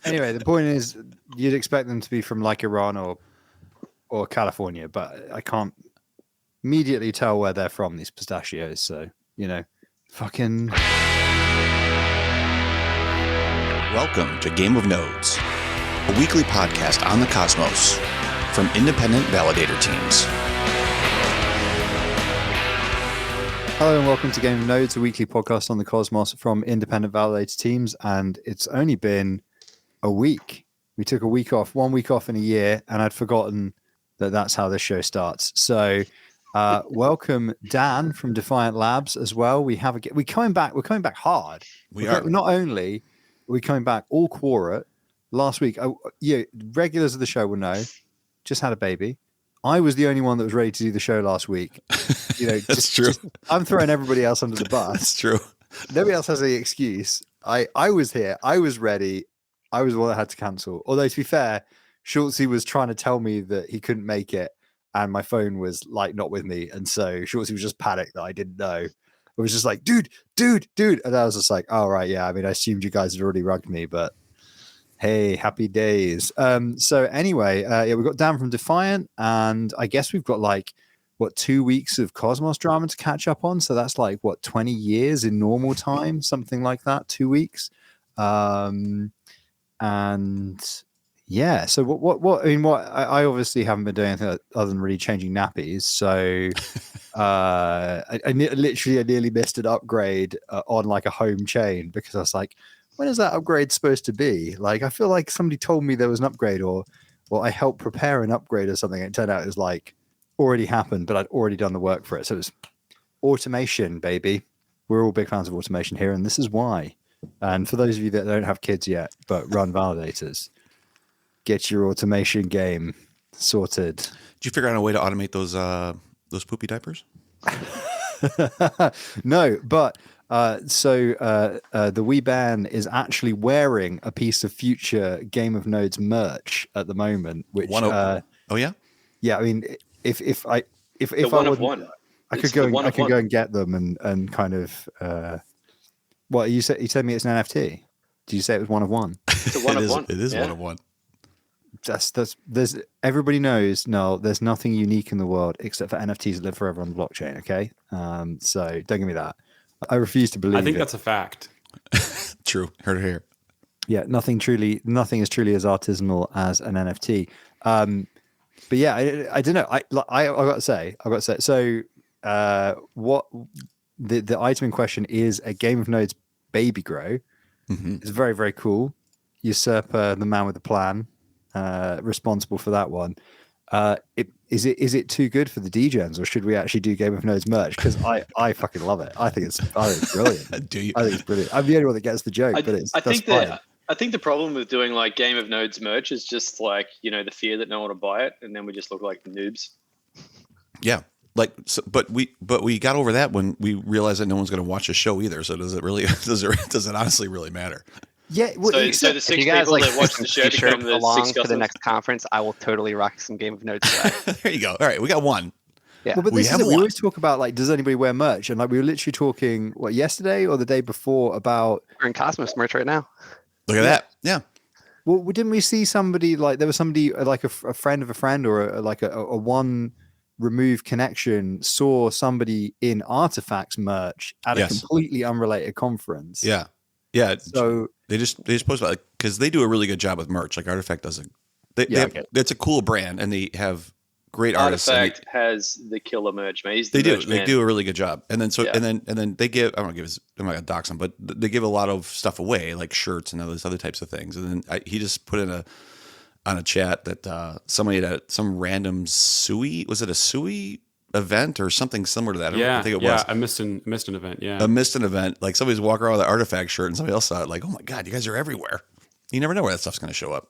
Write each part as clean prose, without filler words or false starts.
Anyway, the point is, you'd expect them to be from like Iran or California, but I can't immediately tell where they're from, these pistachios. So, fucking. Welcome to Game of Nodes, a weekly podcast on the cosmos from independent validator teams. Hello and welcome to Game of Nodes, a weekly podcast on the cosmos from independent validator teams. And it's only been a week. We took a week off, 1 week off in a year, and I'd forgotten that that's how this show starts. So welcome Dan from Defiant Labs as well. We're coming back hard. Not only are we coming back all quora. Last week, regulars of the show will know, just had a baby. I was the only one that was ready to do the show last week. That's true. I'm throwing everybody else under the bus. That's true. Nobody else has any excuse. I was here. I was ready. I was the one that had to cancel. Although, to be fair, Schultzy was trying to tell me that he couldn't make it, and my phone was like not with me. And so Schultzy was just panicked that I didn't know. It was just like, dude. And I was just like, oh, right. Yeah. I mean, I assumed you guys had already rugged me, but hey, happy days. So anyway, we've got Dan from Defiant, and I guess we've got 2 weeks of Cosmos drama to catch up on. So that's 20 years in normal time, something like that, 2 weeks. And yeah, so what I obviously haven't been doing anything other than really changing nappies. So I nearly missed an upgrade on a home chain because I was like, when is that upgrade supposed to be? I feel like somebody told me there was an upgrade or I helped prepare an upgrade or something. And it turned out it was already happened, but I'd already done the work for it. So it was automation, baby. We're all big fans of automation here, and this is why. And for those of you that don't have kids yet, but run validators, get your automation game sorted. Did you figure out a way to automate those poopy diapers? No, but the wee ban is actually wearing a piece of future Game of Nodes merch at the moment. Which oh yeah, yeah. I mean, if I one, I could go and get them and kind of. What you said? You told me it's an NFT. Did you say it was one of one? It's a one of one. It is one of one. There's everybody knows. No, there's nothing unique in the world except for NFTs that live forever on the blockchain. Okay, so don't give me that. I refuse to believe. I think that's a fact. True. Heard it here. Yeah, nothing is truly as artisanal as an NFT. But yeah, I don't know. I got to say. So, what the item in question is a Game of Nodes baby grow. Mm-hmm. It's very, very cool. Usurper, the man with the plan, responsible for that one. Is it too good for the DGens, or should we actually do Game of Nodes merch? Because I fucking love it. I think it's brilliant. Do you? I think it's brilliant. I'm the only one that gets the joke, I think the problem with doing Game of Nodes merch is just the fear that no one will buy it, and then we just look like noobs. Yeah. But we got over that when we realized that no one's going to watch the show either. So does it honestly really matter? Yeah. Well, so the six people that watch the show become the along six for the next conference. I will totally rock some Game of Nodes. There you go. All right, we got one. Yeah. Well, but we always talk about does anybody wear merch? And we were literally talking yesterday or the day before about we're in Cosmos merch right now. Look at that. Yeah. Well, didn't we see somebody there was somebody a friend of a friend or a one remove connection saw somebody in Artifacts merch at a completely unrelated conference. Yeah. So they just post about because they do a really good job with merch. Artifact doesn't. It's a cool brand, and they have great artists. Artifact has the killer merch, man. They do a really good job. And then and then they give. I'm not gonna dox them, but they give a lot of stuff away, like shirts and other types of things. And then he just put in on a chat that somebody at some random SUI, was it a SUI event or something similar to that? I think it was. I missed an event. Yeah, I missed an event. Somebody's walking around with an Artifact shirt, and somebody else saw it. Oh my god, you guys are everywhere. You never know where that stuff's going to show up.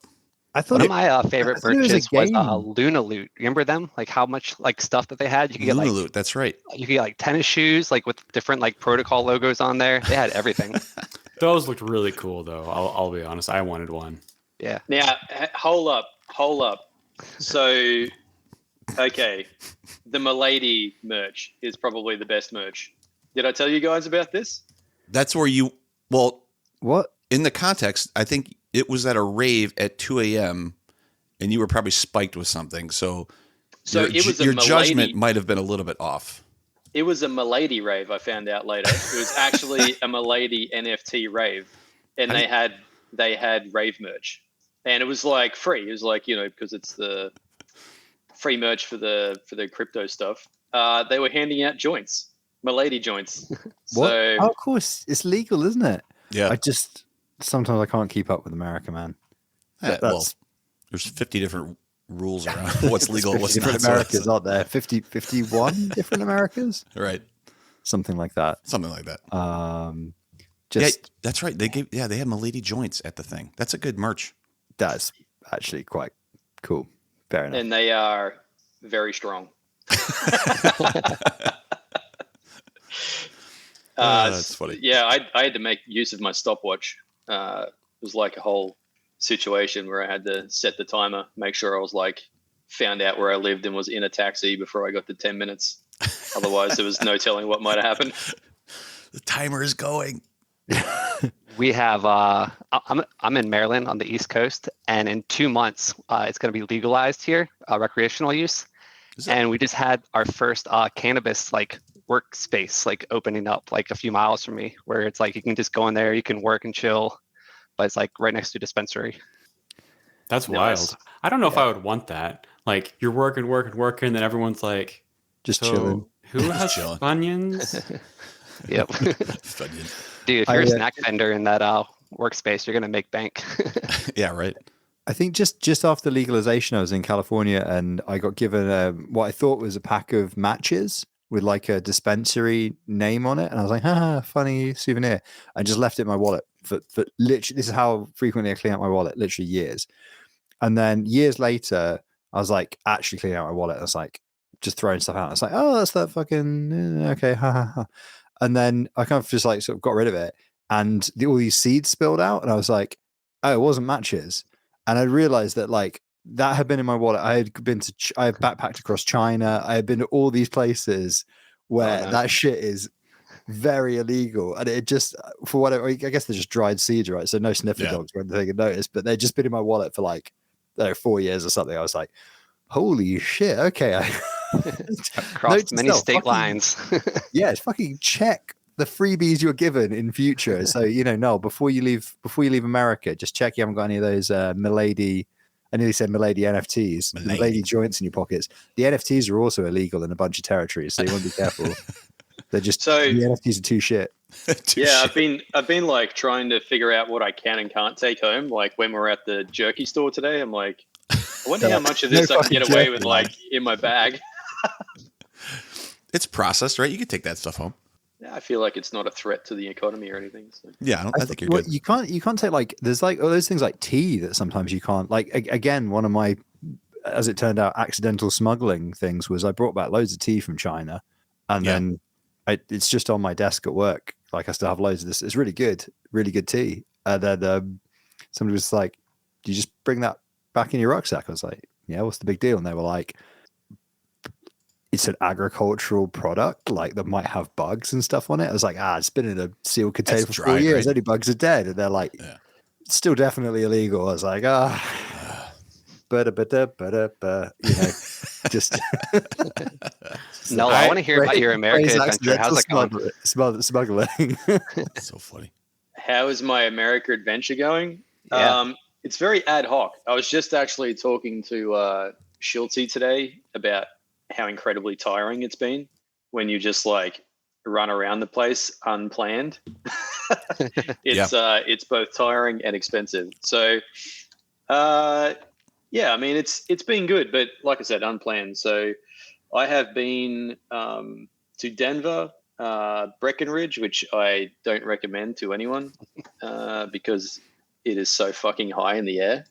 I thought one of my favorite purchases was Luna Loot. Remember them? How much stuff that they had? You could get Luna Loot. That's right. You could get tennis shoes with different protocol logos on there. They had everything. Those looked really cool, though. I'll be honest. I wanted one. Yeah. Now, hold up. So, okay, the Milady merch is probably the best merch. Did I tell you guys about this? That's where what? In the context, I think it was at a rave at 2 a.m. and you were probably spiked with something. So your judgment might have been a little bit off. It was a Milady rave. I found out later. It was actually a Milady NFT rave, and they had rave merch, and it was like free. It was like, because it's the free merch for the crypto stuff. They were handing out joints, Milady joints. What? So, of course, it's legal, isn't it? Yeah. Sometimes I can't keep up with America, man. Well, there's 50 different rules around what's legal, what's not. Different Americas, aren't there? 51 different Americas, right? Something like that. That's right. They had Milady joints at the thing. That's a good merch. That's actually quite cool. Fair enough. And they are very strong. That's funny. Yeah, I had to make use of my stopwatch. It was like a whole situation where I had to set the timer, make sure I was found out where I lived and was in a taxi before I got to 10 minutes. Otherwise, there was no telling what might have happened. The timer is going. We have, I'm in Maryland on the East Coast, and in 2 months, it's going to be legalized here, recreational use. And we just had our first cannabis workspace opening up a few miles from me, where it's you can just go in there, you can work and chill, but it's right next to a dispensary. That's wild. I don't know if I would want that. You're working, and then everyone's just chilling. Who has Funyuns? Yep. Dude, if you're a snack vendor in that workspace, you're gonna make bank. Yeah, right. I think just after legalization, I was in California and I got given what I thought was a pack of matches with a dispensary name on it, and I was like, "Ha, funny souvenir." I just left it in my wallet for literally. This is how frequently I clean out my wallet, literally years. And then years later, I was actually cleaning out my wallet. I was just throwing stuff out. I was "Oh, that's that fucking okay." Ha ha ha. And then I kind of just sort of got rid of it, and all these seeds spilled out, and I was like, "Oh, it wasn't matches." And I realized that that had been in my wallet. I had backpacked across China. I had been to all these places where that shit is very illegal, and it just for whatever. I guess they're just dried seeds, right? So no sniffer dogs or anything had noticed, but they'd just been in my wallet for 4 years or something. I was like, "Holy shit!" Okay, crossed many state lines. Yeah, fucking check the freebies you're given in future. So Noel, before you leave America, just check you haven't got any of those Milady. I nearly said Milady NFTs, Milady joints in your pockets. The NFTs are also illegal in a bunch of territories, so you want to be careful. They're just the NFTs are too shit. I've been trying to figure out what I can and can't take home. When we're at the jerky store today, I'm I wonder how much of this I can get away with in my bag. It's processed, right? You can take that stuff home. Yeah, I feel like it's not a threat to the economy or anything. So. Yeah, I think you're good. You can't take there's all those things like tea that sometimes you can't. Again, one of my, as it turned out, accidental smuggling things was I brought back loads of tea from China, and then it's just on my desk at work. I still have loads of this. It's really good tea. And then somebody was like, "Do you just bring that back in your rucksack?" I was like, "Yeah, what's the big deal?" And they were like, "It's an agricultural product, that might have bugs and stuff on it." I was like, "It's been in a sealed container for 4 years. Right? Any bugs are dead." And they're like, "It's still definitely illegal." I was like, just. No, I want to hear about your American adventure. How's it going? Smuggling. So funny. How is my America adventure going? Yeah. It's very ad hoc. I was just actually talking to Schultzy today about how incredibly tiring it's been when you just run around the place unplanned. It's both tiring and expensive. So, it's been good, but like I said, unplanned. So I have been to Denver, Breckenridge, which I don't recommend to anyone because it is so fucking high in the air.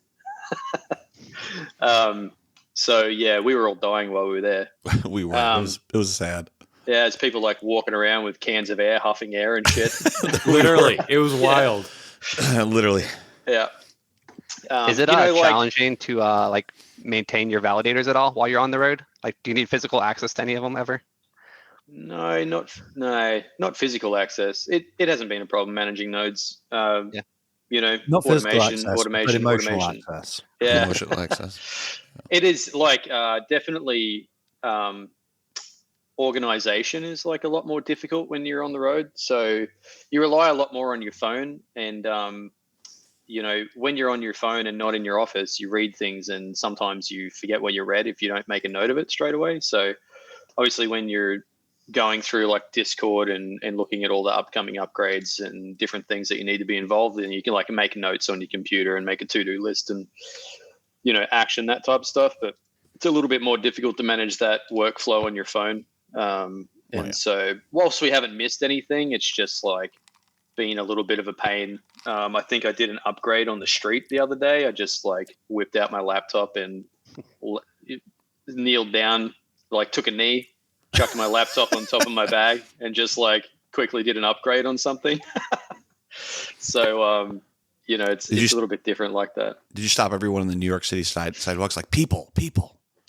So we were all dying while we were there. We were. It was sad. Yeah, it's people walking around with cans of air, huffing air and shit. Literally, it was wild. Literally. Yeah. Is it challenging to maintain your validators at all while you're on the road? Do you need physical access to any of them ever? No, not physical access. It hasn't been a problem managing nodes. Not physical automation, access, but emotional access. Yeah, Emotional access. it is like definitely. Organization is like a lot more difficult when you're on the road, so you rely a lot more on your phone, and when you're on your phone and not in your office, you read things and sometimes you forget what you read if you don't make a note of it straight away. So obviously when you're going through like Discord and looking at all the upcoming upgrades and different things that you need to be involved in, you can like make notes on your computer and make a to-do list and action that type of stuff. But it's a little bit more difficult to manage that workflow on your phone. So whilst we haven't missed anything, it's just like been a little bit of a pain. I think I did an upgrade on the street the other day. I just like whipped out my laptop and kneeled down, like took a knee, chucked my laptop on top of my bag and just like quickly did an upgrade on something. So, it's a little bit different like that. Did you stop everyone in the New York City sidewalks like people?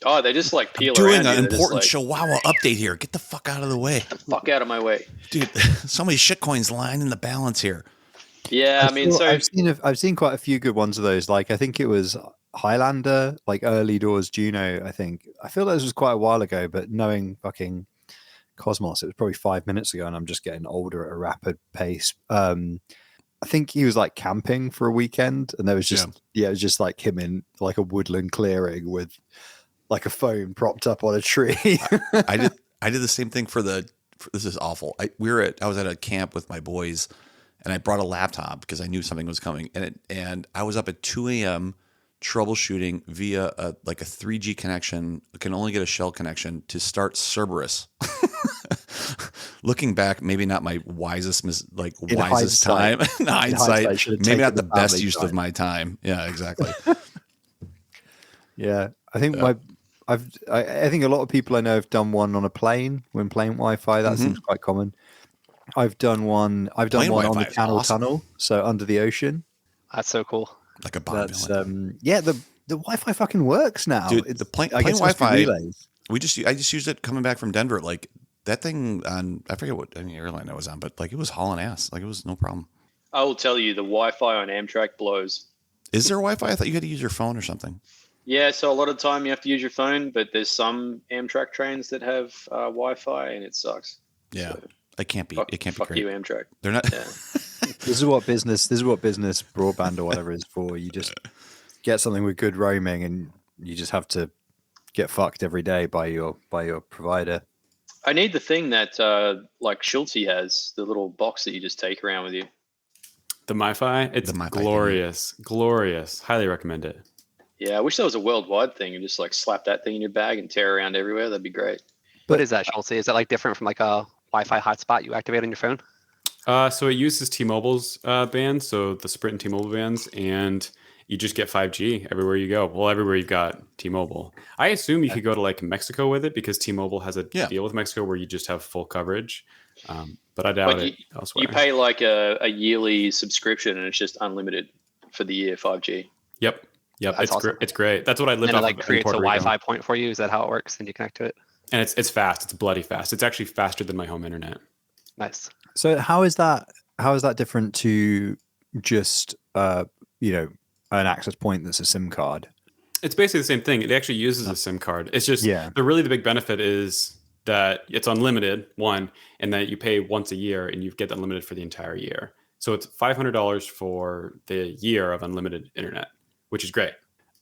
Oh, they just like peel doing around. Doing an important Chihuahua update here. Get the fuck out of the way. Get the fuck out of my way, dude. So many shitcoins lying in the balance here. Yeah, I've seen quite a few good ones of those. Like I think it was Highlander, like early doors Juno. I feel like this was quite a while ago, but knowing fucking Cosmos, it was probably 5 minutes ago, and I'm just getting older at a rapid pace. I think he was like camping for a weekend, and there was just it was just like him in like a woodland clearing with like a phone propped up on a tree. I did the same thing this is awful. I was at a camp with my boys, and I brought a laptop because I knew something was coming, and I was up at 2 a.m. troubleshooting via a 3G connection. I can only get a shell connection to start Cerberus. Looking back, maybe not my wisest time. In hindsight, maybe not the best use of my time. Yeah, exactly. Yeah, I think I think a lot of people I know have done one on a plane when playing Wi-Fi. That seems quite common. I've done one on the Channel Tunnel, so under the ocean. That's so cool. Like a Bond villain. The Wi-Fi fucking works now. Dude, the plane Wi-Fi. I just used it coming back from Denver. Like that thing on, I forget what airline I was on, but like it was hauling ass. Like it was no problem. I will tell you, the Wi-Fi on Amtrak blows. Is there Wi-Fi? I thought you had to use your phone or something. Yeah, so a lot of the time you have to use your phone, but there's some Amtrak trains that have Wi-Fi, and it sucks. Yeah, so, it can't be. It can't be fuck great. You, Amtrak. They're not. Yeah. This is what business broadband or whatever is for. You just get something with good roaming, and you just have to get fucked every day by your provider. I need the thing that like Schulte has, the little box that you just take around with you. The MiFi, it's glorious. Highly recommend it. Yeah, I wish that was a worldwide thing. You just like slap that thing in your bag and tear around everywhere. That'd be great. What is that, Schulte? Is that like different from like a Wi-Fi hotspot you activate on your phone? So it uses T-Mobile's bands, so the Sprint and T-Mobile bands, and you just get 5G everywhere you go. Well, everywhere you've got T-Mobile. I assume you could go to like Mexico with it because T-Mobile has a deal with Mexico where you just have full coverage. But I doubt it elsewhere. You pay like a yearly subscription and it's just unlimited for the year 5G. Yep. That's awesome. It's great. That's what I lived off of. And it like creates a Wi-Fi point for you. Is that how it works? And you connect to it. And it's fast. It's bloody fast. It's actually faster than my home internet. Nice. So how is that different to just an access point that's a SIM card? It's basically the same thing. It actually uses a SIM card. It's just the big benefit is that it's unlimited, one, and that you pay once a year and you get unlimited for the entire year. So it's $500 for the year of unlimited internet, which is great.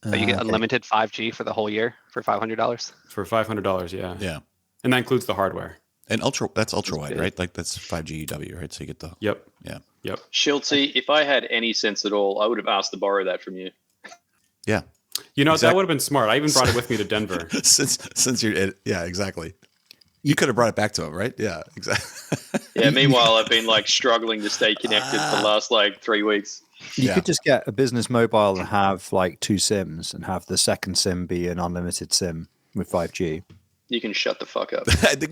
So you get unlimited 5G for the whole year for $500? For $500, yeah. Yeah. And that includes the hardware. And that's ultra wide, right? Like that's 5G UW, right? So you get the Yep. Schulte, if I had any sense at all, I would have asked to borrow that from you. Yeah. That would have been smart. I even brought it with me to Denver. since you're exactly. You could have brought it back to him, right? Yeah, exactly. Yeah. Meanwhile, I've been like struggling to stay connected for the last like 3 weeks. You could just get a business mobile and have like 2 SIMs and have the second SIM be an unlimited SIM with 5G. You can shut the fuck up. I think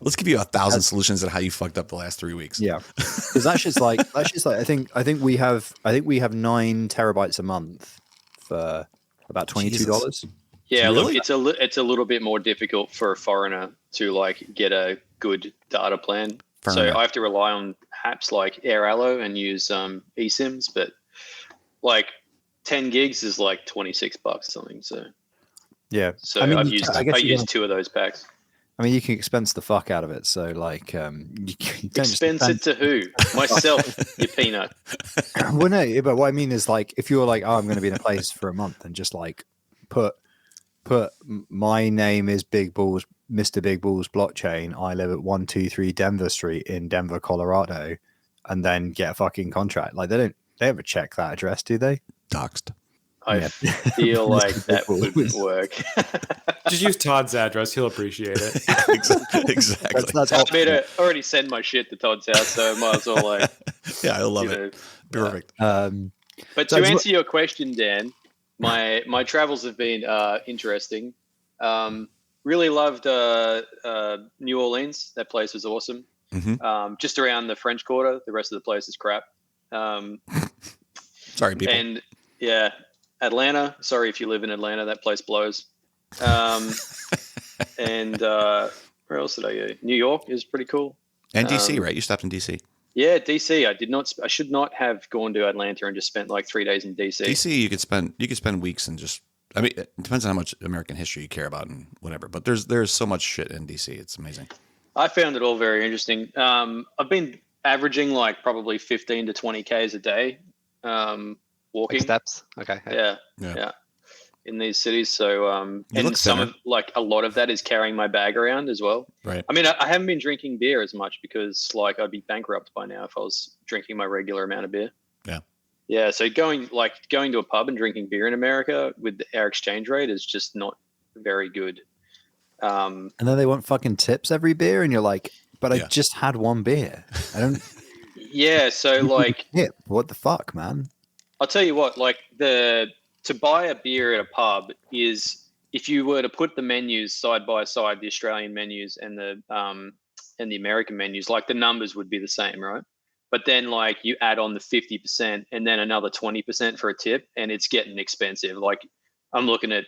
let's give you 1,000 solutions on how you fucked up the last 3 weeks. Yeah, because that's just like I think we have 9 terabytes a month for about $22. Yeah, really? Look, it's a little bit more difficult for a foreigner to like get a good data plan. So I have to rely on apps like AirAllo and use eSIMs, but like 10 gigs is like $26 or something. So Yeah. so I mean, I've you used can- I guess I you used can- 2 of those packs. I mean, you can expense the fuck out of it. So like, you don't just Expense it to who? Myself, you peanut. Well, no, but what I mean is like, if you're like, oh, I'm going to be in a place for a month, and just like put my name is Big Balls, Mr. Big Balls blockchain. I live at 123 Denver Street in Denver, Colorado, and then get a fucking contract. Like they ever check that address, do they? Doxed. I Yeah. feel like that wouldn't work. Just use Todd's address. He'll appreciate it. Exactly. That's I mean, I already send my shit to Todd's house, so might as well like. Yeah, I love you it. know. Perfect. But So to it's answer your question, Dan, my travels have been interesting. Really loved New Orleans. That place was awesome. Just around the French Quarter. The rest of the place is crap. Sorry, people. And yeah, Atlanta. Sorry if you live in Atlanta. That place blows. And where else did I go? New York is pretty cool. And DC, right? You stopped in DC. Yeah, DC. I did not. I should not have gone to Atlanta and just spent like 3 days in DC. DC, you could spend weeks and just. I mean, it depends on how much American history you care about and whatever. But there's so much shit in DC. It's amazing. I found it all very interesting. I've been averaging like probably 15 to 20 Ks a day walking. Like steps. Okay. Yeah. In these cities. So, and some of like a lot of that is carrying my bag around as well. Right. I mean, I haven't been drinking beer as much because like I'd be bankrupt by now if I was drinking my regular amount of beer. Yeah. Yeah. So going to a pub and drinking beer in America with our exchange rate is just not very good. And then they want fucking tips every beer, and you're like, but I just had one beer. I don't. Yeah. So like, tip. What the fuck, man? I'll tell you what, like to buy a beer at a pub is if you were to put the menus side by side, the Australian menus and the American menus, like the numbers would be the same, right? But then like you add on the 50% and then another 20% for a tip, and it's getting expensive. Like I'm looking at,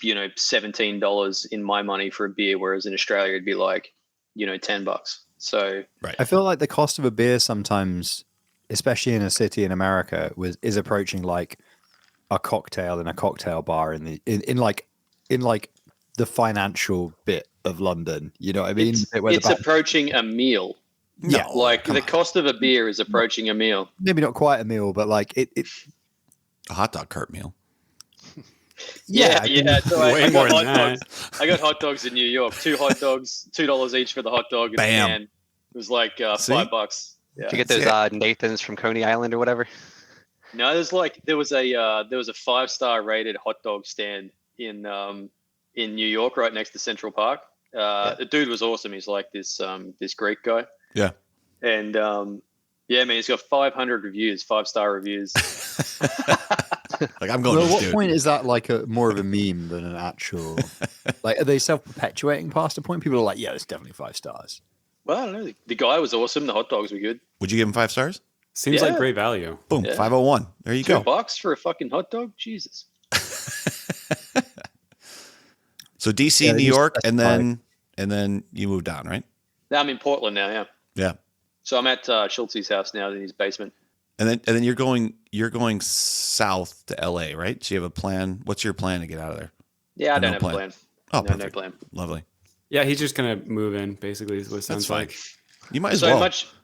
$17 in my money for a beer, whereas in Australia it'd be like, $10. So right. I feel like the cost of a beer sometimes, especially in a city in America, is approaching like a cocktail in a cocktail bar in the financial bit of London. You know what I mean? It's approaching a meal. Yeah, like the cost of a beer is approaching a meal. Maybe not quite a meal, but like it a hot dog cart meal. Yeah. So I more got than hot dogs. I got hot dogs in New York. 2 hot dogs, $2 each for the hot dog. Bam. And it was like $5. Yeah. Did you get those Nathan's from Coney Island or whatever? No, there was a 5-star rated hot dog stand in New York, right next to Central Park. The dude was awesome. He's like this Greek guy. Yeah. And man, he's got 500 reviews, 5-star reviews. Like I'm going. Well, to what this dude. point is that like more of a meme than an actual? Like, are they self-perpetuating past a point? People are like, yeah, it's definitely 5 stars. Well, I don't know. The guy was awesome. The hot dogs were good. Would you give him 5 stars? Seems like great value. Boom, Yeah. 501. There you go. $2 for a fucking hot dog? Jesus. So DC, New York, and then you moved on, right? Now I'm in Portland now. Yeah. Yeah. So I'm at Schultz's house now in his basement. And then you're going south to LA, right? So you have a plan. What's your plan to get out of there? Yeah, I don't have a plan. Oh, no perfect. plan. Lovely. Yeah, he's just gonna move in. Basically, is what it sounds fine. like. You might as So well.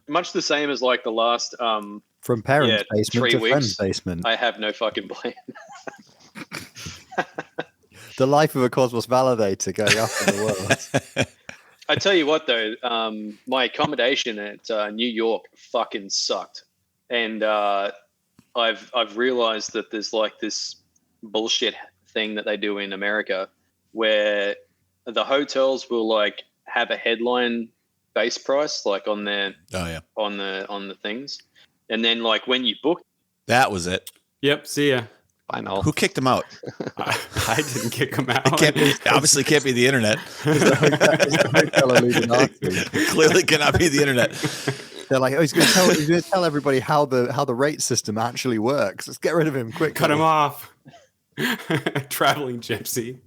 much the same as like the last From parents' Yeah, basement 3 to weeks. friend's basement. I have no fucking plan. The life of a Cosmos validator going up in the world. I tell you what though, my accommodation at New York fucking sucked. And I've realized that there's like this bullshit thing that they do in America where the hotels will like have a headline base price like on their on the things, and then like when you book, That was it. Yep. See ya. I know. Who kicked him out? I didn't kick him out. Obviously can't be the internet. Clearly cannot be the internet. They're like, oh, he's going to tell everybody how the rate system actually works. Let's get rid of him quick. Cut him off. Traveling gypsy.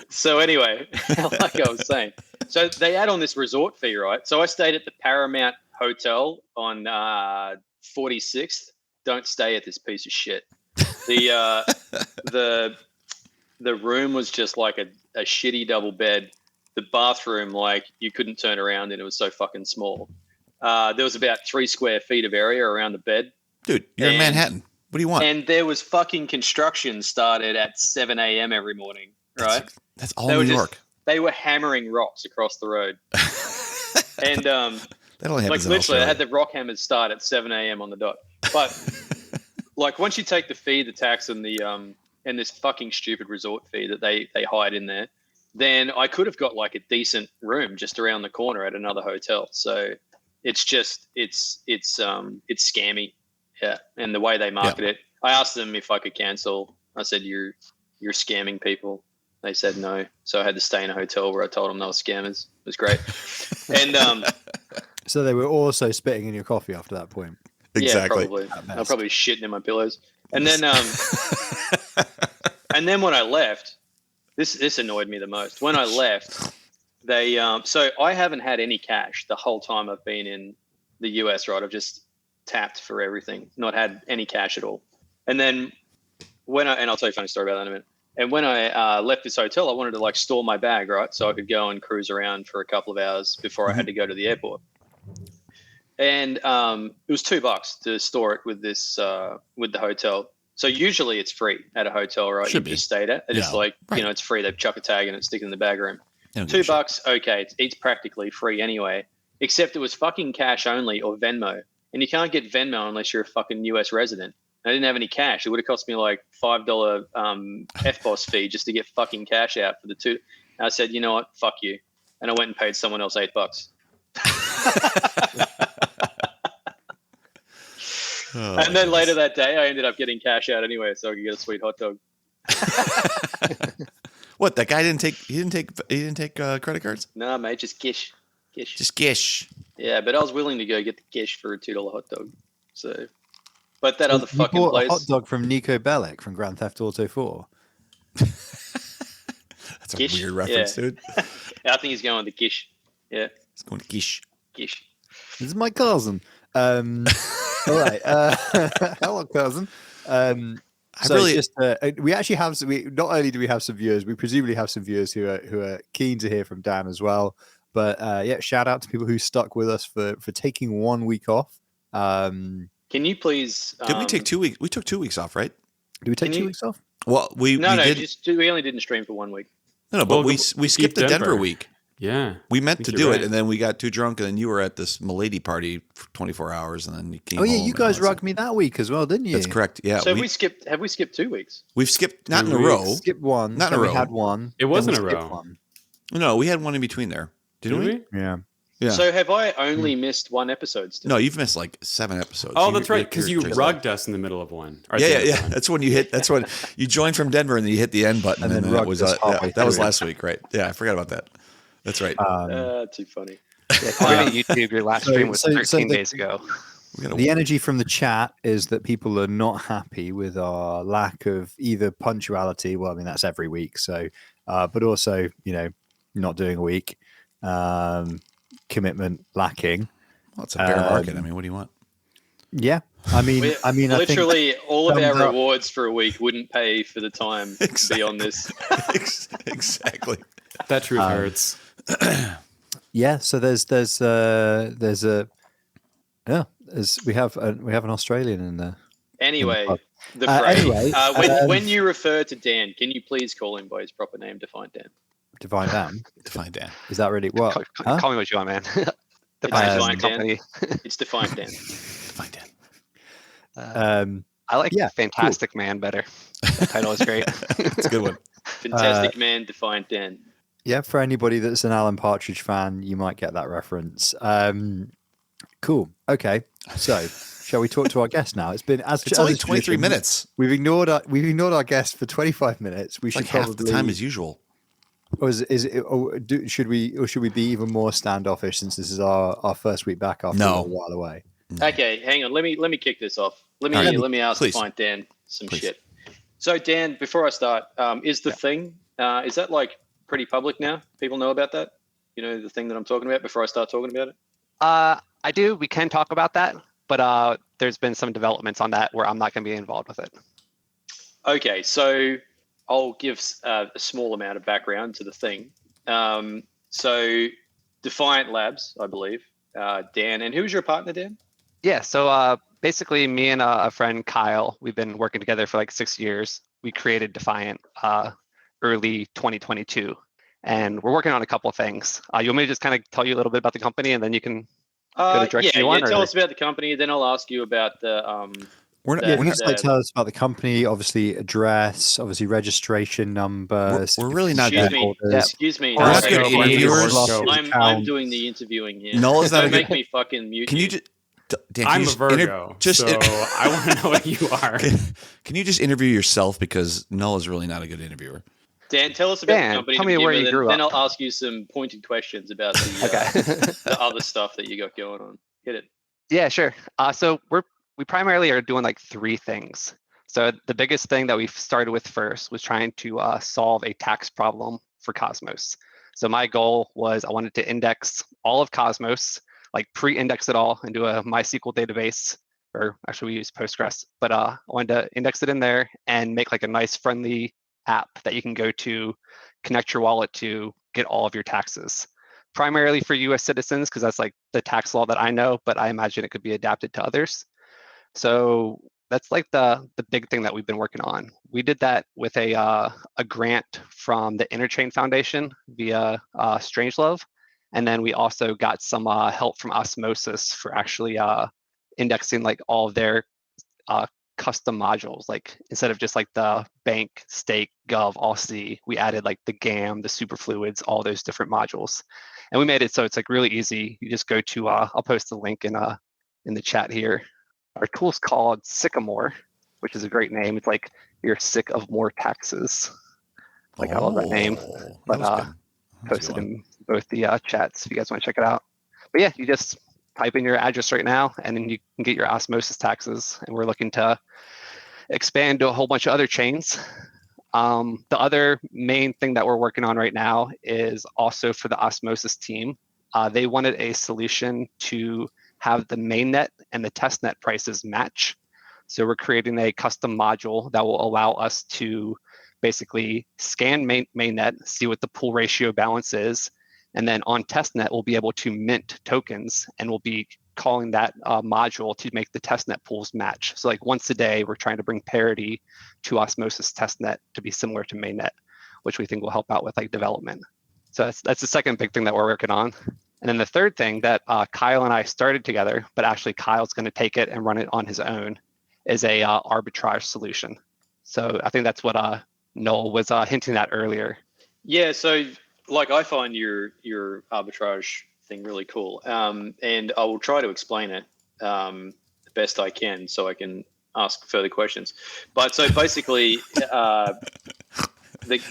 So anyway, like I was saying, so they add on this resort fee, right? So I stayed at the Paramount Hotel on 46th don't stay at this piece of shit. The room was just like a shitty double bed. The bathroom, like, you couldn't turn around and it was so fucking small. There was about 3 square feet of area around the bed. Dude, you're in Manhattan. What do you want? And there was fucking construction started at 7 a.m. every morning, right? That's all New York. They were hammering rocks across the road. And that only happens like, literally, I had the rock hammers start at 7 a.m. on the dot. But like, once you take the fee, the tax, and the and this fucking stupid resort fee that they hide in there, then I could have got like a decent room just around the corner at another hotel. So it's just it's scammy, yeah. And the way they market it, I asked them if I could cancel. I said, you're scamming people. They said no, so I had to stay in a hotel where I told them they were scammers. It was great. And so they were also spitting in your coffee after that point. Exactly. Yeah, probably. I'm probably shitting in my pillows. And then and then when I left, this annoyed me the most. When I left, they so I haven't had any cash the whole time I've been in the US, right? I've just tapped for everything, not had any cash at all. And then and I'll tell you a funny story about that in a minute. And when I left this hotel, I wanted to like store my bag, right? So I could go and cruise around for a couple of hours before I had to go to the airport. And it was $2 to store it with this with the hotel. So usually it's free at a hotel, right? Should You be. just stayed at. It's like, you know, it's free. They chuck a tag and it's stick it in the bag room. $2, okay, it's practically free anyway. Except it was fucking cash only or Venmo, and you can't get Venmo unless you're a fucking US resident. I didn't have any cash. It would have cost me like $5 FBOS fee just to get fucking cash out for the two. And I said, you know what, fuck you, and I went and paid someone else $8. And then later that day, I ended up getting cash out anyway, so I could get a sweet hot dog. What? That guy didn't take? He didn't take credit cards? No, mate, just gish. Just gish. Yeah, but I was willing to go get the gish for a $2 hot dog. So, but that other You fucking bought place. a hot dog from Nico Bellic from Grand Theft Auto 4. That's a Gish? weird reference, Yeah. dude. I think he's going with the gish. Yeah, It's going to gish. gish. This is my cousin. All right. Hello, cousin. We actually have. Not only do we have some viewers, we presumably have some viewers who are keen to hear from Dan as well. But yeah, shout out to people who stuck with us for taking 1 week off. Can you please? Did we take 2 weeks? We took 2 weeks off, right? Did we take Can 2 you- weeks off? Well, we did. we only didn't stream for 1 week. No, but Well, we skipped the Denver week. Yeah. We meant think to you're do right. it, and then we got too drunk, and then you were at this milady party for 24 hours, and then you came. Oh yeah, home you and guys all that rugged me that week as well, didn't you? That's correct. Yeah. So have we skipped 2 weeks? We've skipped not in 2 a row. weeks. Skipped one. Not in then a we row. had one. It wasn't then a we skipped row. one. No, we had one in between there. Didn't we? Yeah. Yeah. So have I only missed one episode still? No, you've missed like 7 episodes. Oh, that's right, because you you're- rugged us in the middle of one. Or at the Yeah, end of yeah. one. That's when you hit. That's when you joined from Denver, and then you hit the end button, And and then that rugged was us halfway that was through. last week, right? Yeah, I forgot about that. That's right. Too funny. According to YouTube, your last stream was 13 days ago. We gotta- The energy from the chat is that people are not happy with our lack of either punctuality. Well, I mean that's every week. So, but also, you know, not doing a week, commitment lacking. well, it's a bear market. I mean, what do you want? Yeah, I mean, I think Literally all of our thumbs up. rewards for a week wouldn't pay for the time to be on this. Exactly. That truth hurts. yeah. So we have an Australian in there. Anyway, pub. the-frey. Anyway, when you refer to Dan, can you please call him by his proper name, Defiant Dan? Defiant Dan. Define Dan. Is that really what? Call me what you want, man. The It's Bryan Defiant Dan. company. It's Defiant Dan. Define Dan. I like Yeah, Fantastic Man better. That title is great. It's a good one. Fantastic man, Defiant Dan. Yeah, for anybody that's an Alan Partridge fan, you might get that reference. Cool. Okay. So, shall we talk to our guest now? It's been It's only 23 minutes. We've ignored our guest for 25 minutes. We It's should like half probably the time as usual. Or should we be even more standoffish since this is our first week back after No. a while away? Okay, hang on. Let me kick this off. Let All right. me ask Please. Defiant Dan some Please. shit. So Dan, before I start, is the thing is that like pretty public now? People know about that? You know the thing that I'm talking about before I start talking about it? I do. We can talk about that, but there's been some developments on that where I'm not going to be involved with it. Okay, so I'll give a small amount of background to the thing. So Defiant Labs, I believe, Dan, and who's your partner, Dan? Yeah, so basically me and a friend, Kyle, we've been working together for like 6 years. We created Defiant early 2022, and we're working on a couple of things. You want me to just kind of tell you a little bit about the company, and then you can go the direction you want? Tell us about the company, then I'll ask you about the Just like tell us about the company, obviously address, obviously registration number. We're really not excuse good. me. Yeah. Excuse me. We're not good interviewers. I'm doing the interviewing here. Noel is not Don't a make good. me fucking mute. Can you just? Dan, I'm a Virgo, so I want to know what you are. Can you just interview yourself, because Noel is really not a good interviewer. Dan, tell us about the company. Tell me where you grew up. Then I'll ask you some pointed questions about the other stuff that you got going on. Hit it. Yeah, sure. So we primarily are doing like 3 things. So the biggest thing that we started with first was trying to solve a tax problem for Cosmos. So my goal was I wanted to index all of Cosmos, like pre-index it all into a MySQL database, or actually we use Postgres, but I wanted to index it in there and make like a nice friendly app that you can go to, connect your wallet to, get all of your taxes. Primarily for US citizens, because that's like the tax law that I know, but I imagine it could be adapted to others. So that's like the big thing that we've been working on. We did that with a grant from the Interchain Foundation via Strangelove. And then we also got some help from Osmosis for actually indexing like all of their custom modules. Like instead of just like the bank, stake, gov, all C, we added like the GAM, the superfluids, all those different modules. And we made it so it's like really easy. You just go to, I'll post the link in the chat here. Our tool's called Sycamore, which is a great name. It's like you're sick of more taxes. Like I love that name. But posted in both the chats if you guys want to check it out. But yeah, you just type in your address right now, and then you can get your Osmosis taxes. And we're looking to expand to a whole bunch of other chains. The other main thing that we're working on right now is also for the Osmosis team. They wanted a solution to have the mainnet and the testnet prices match. So we're creating a custom module that will allow us to basically scan mainnet, see what the pool ratio balance is, and then on testnet, we'll be able to mint tokens, and we'll be calling that module to make the testnet pools match. So like once a day, we're trying to bring parity to Osmosis testnet to be similar to mainnet, which we think will help out with like development. So that's the second big thing that we're working on. And then the third thing that Kyle and I started together, but actually Kyle's going to take it and run it on his own, is a arbitrage solution. So I think that's what Noel was hinting at earlier. Yeah, so like I find your arbitrage thing really cool, and I will try to explain it the best I can so I can ask further questions. But so basically, the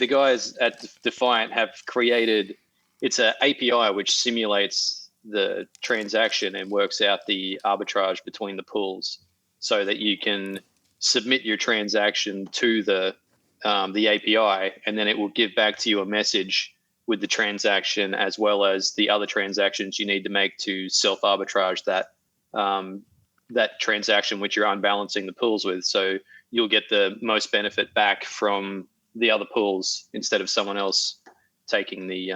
guys at Defiant have created, it's an API which simulates the transaction and works out the arbitrage between the pools so that you can submit your transaction to the API, and then it will give back to you a message with the transaction as well as the other transactions you need to make to self-arbitrage that that transaction which you're unbalancing the pools with. So you'll get the most benefit back from the other pools instead of someone else taking the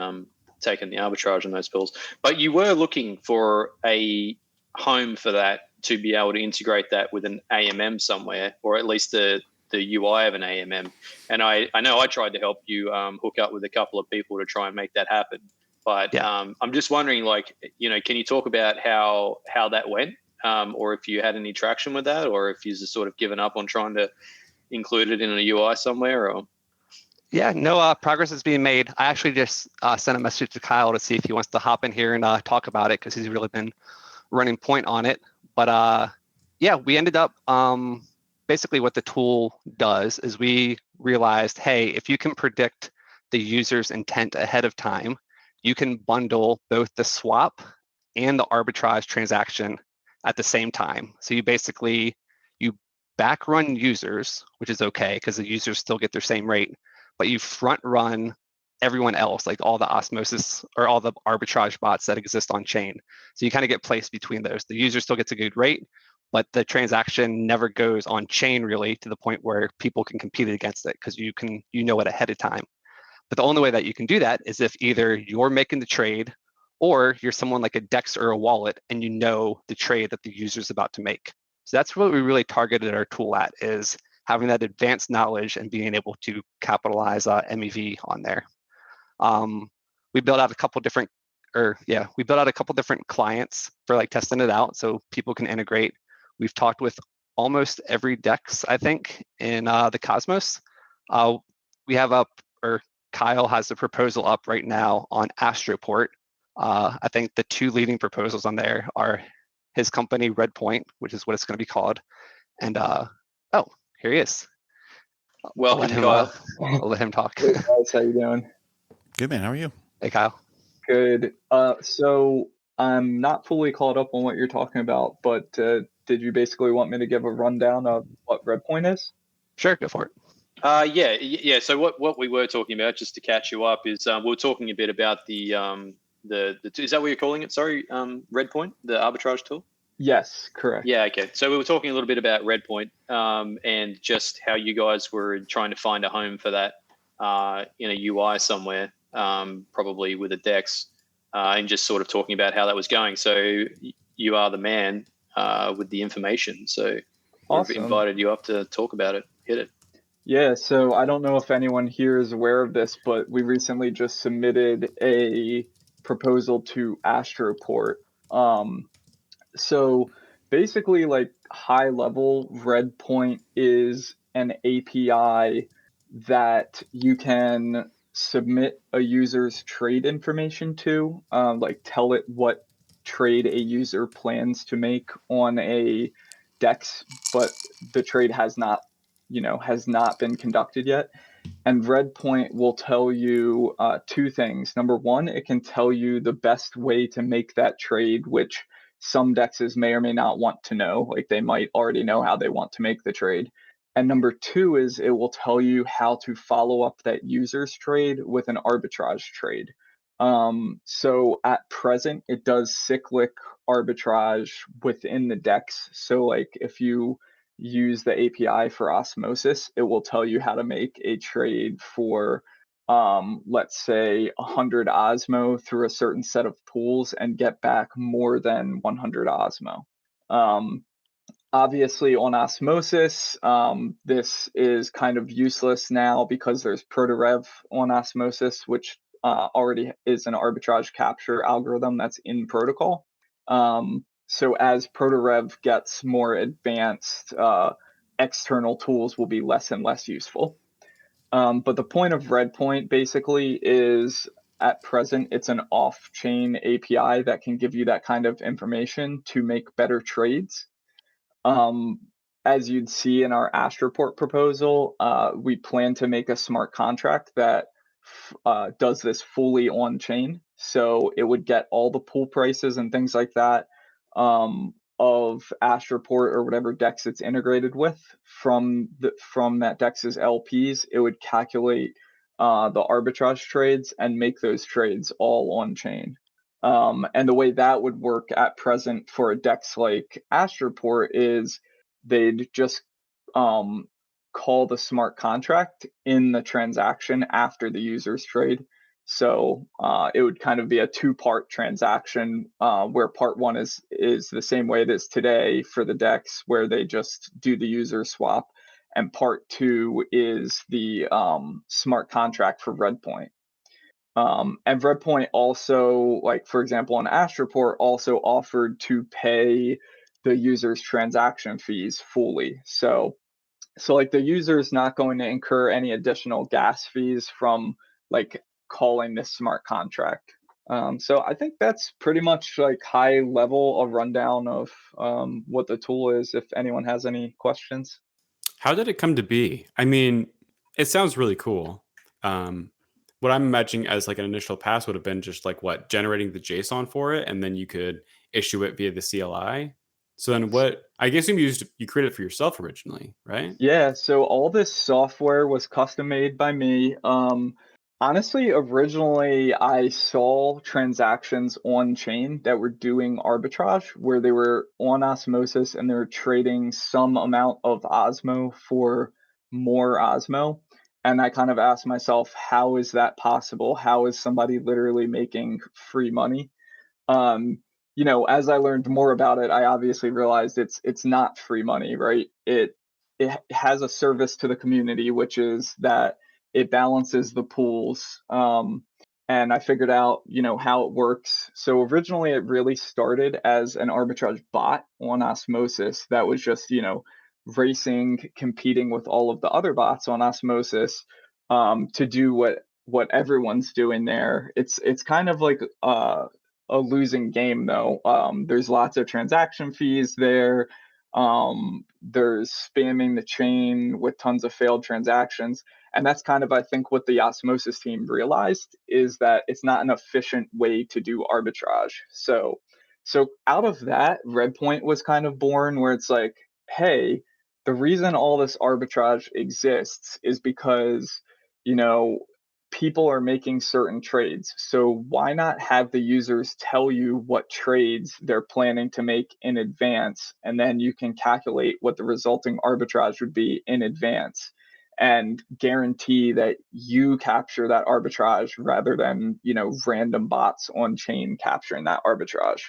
arbitrage on those pools. But you were looking for a home for that to be able to integrate that with an AMM somewhere, or at least the UI of an AMM. And I know I tried to help you hook up with a couple of people to try and make that happen. But yeah. I'm just wondering, like, can you talk about how that went, or if you had any traction with that, or if you just sort of given up on trying to include it in a UI somewhere? Or yeah, no progress is being made. I actually just sent a message to Kyle to see if he wants to hop in here and talk about it, because he's really been running point on it. But yeah, we ended up basically what the tool does is we realized, hey, if you can predict the user's intent ahead of time, you can bundle both the swap and the arbitrage transaction at the same time. So you back run users, which is okay because the users still get their same rate, but you front run everyone else, like all the Osmosis or all the arbitrage bots that exist on chain. So you kind of get placed between those. The user still gets a good rate, but the transaction never goes on chain really to the point where people can compete against it because you know it ahead of time. But the only way that you can do that is if either you're making the trade or you're someone like a DEX or a wallet and you know the trade that the user's about to make. So that's what we really targeted our tool at, is having that advanced knowledge and being able to capitalize MEV on there. We built out a couple different clients for like testing it out so people can integrate. We've talked with almost every DEX, I think, in the Cosmos. We have Kyle has a proposal up right now on Astroport. I think the two leading proposals on there are his company, Redpoint, which is what it's going to be called. And here he is. Welcome, Kyle. I'll let him talk. Hey guys, how you doing? Good, man. How are you? Hey, Kyle. Good. So I'm not fully caught up on what you're talking about, but did you basically want me to give a rundown of what Redpoint is? Sure, go for it. Yeah. So what we were talking about, just to catch you up, is we were talking a bit about the is that what you're calling it? Sorry, Redpoint, the arbitrage tool. Yes, correct. Yeah. Okay. So we were talking a little bit about Redpoint and just how you guys were trying to find a home for that in a UI somewhere, probably with a DEX, and just sort of talking about how that was going. So you are the man with the information. So Awesome. we've invited you up to talk about it. Hit it. Yeah, so I don't know if anyone here is aware of this, but we recently just submitted a proposal to Astroport. So basically, like high level, Redpoint is an API that you can submit a user's trade information to, like tell it what trade a user plans to make on a DEX, but the trade has not been conducted yet. And Redpoint will tell you two things. Number one, it can tell you the best way to make that trade, which some DEXs may or may not want to know. Like they might already know how they want to make the trade. And number two is it will tell you how to follow up that user's trade with an arbitrage trade. So at present, it does cyclic arbitrage within the DEX. So like if you use the API for osmosis, it will tell you how to make a trade for let's say 100 Osmo through a certain set of pools and get back more than 100 Osmo. Obviously on osmosis, this is kind of useless now because there's ProtoRev on osmosis, which already is an arbitrage capture algorithm that's in protocol. So as ProtoRev gets more advanced, external tools will be less and less useful. But the point of Redpoint basically is at present, it's an off-chain API that can give you that kind of information to make better trades. As you'd see in our Astroport proposal, we plan to make a smart contract that does this fully on-chain. So it would get all the pool prices and things like that of Astroport or whatever DEX it's integrated with from that DEX's LPs. It would calculate the arbitrage trades and make those trades all on chain. And the way that would work at present for a DEX like Astroport is they'd just call the smart contract in the transaction after the user's trade. So it would kind of be a two-part transaction where part one is the same way it is today for the DEX, where they just do the user swap, and part two is the smart contract for Redpoint. And Redpoint also, like for example, on Astroport, also offered to pay the user's transaction fees fully. So like the user is not going to incur any additional gas fees from like calling this smart contract. So I think that's pretty much like high level a rundown of what the tool is, if anyone has any questions. How did it come to be? I mean, it sounds really cool. What I'm imagining as like an initial pass would have been just like generating the JSON for it, and then you could issue it via the CLI. So then I guess you created it for yourself originally, right? Yeah, so all this software was custom made by me. Honestly, originally I saw transactions on chain that were doing arbitrage where they were on osmosis and they were trading some amount of Osmo for more Osmo. And I kind of asked myself, how is that possible? How is somebody literally making free money? As I learned more about it, I obviously realized it's not free money, right? It has a service to the community, which is that it balances the pools. And I figured out, how it works. So originally it really started as an arbitrage bot on Osmosis that was just, racing, competing with all of the other bots on Osmosis to do what everyone's doing there. It's kind of like a losing game though. There's lots of transaction fees there. There's spamming the chain with tons of failed transactions. And that's kind of, I think, what the Osmosis team realized is that it's not an efficient way to do arbitrage. So out of that, Redpoint was kind of born where it's like, hey, the reason all this arbitrage exists is because, people are making certain trades. So why not have the users tell you what trades they're planning to make in advance, and then you can calculate what the resulting arbitrage would be in advance and guarantee that you capture that arbitrage rather than, random bots on chain capturing that arbitrage.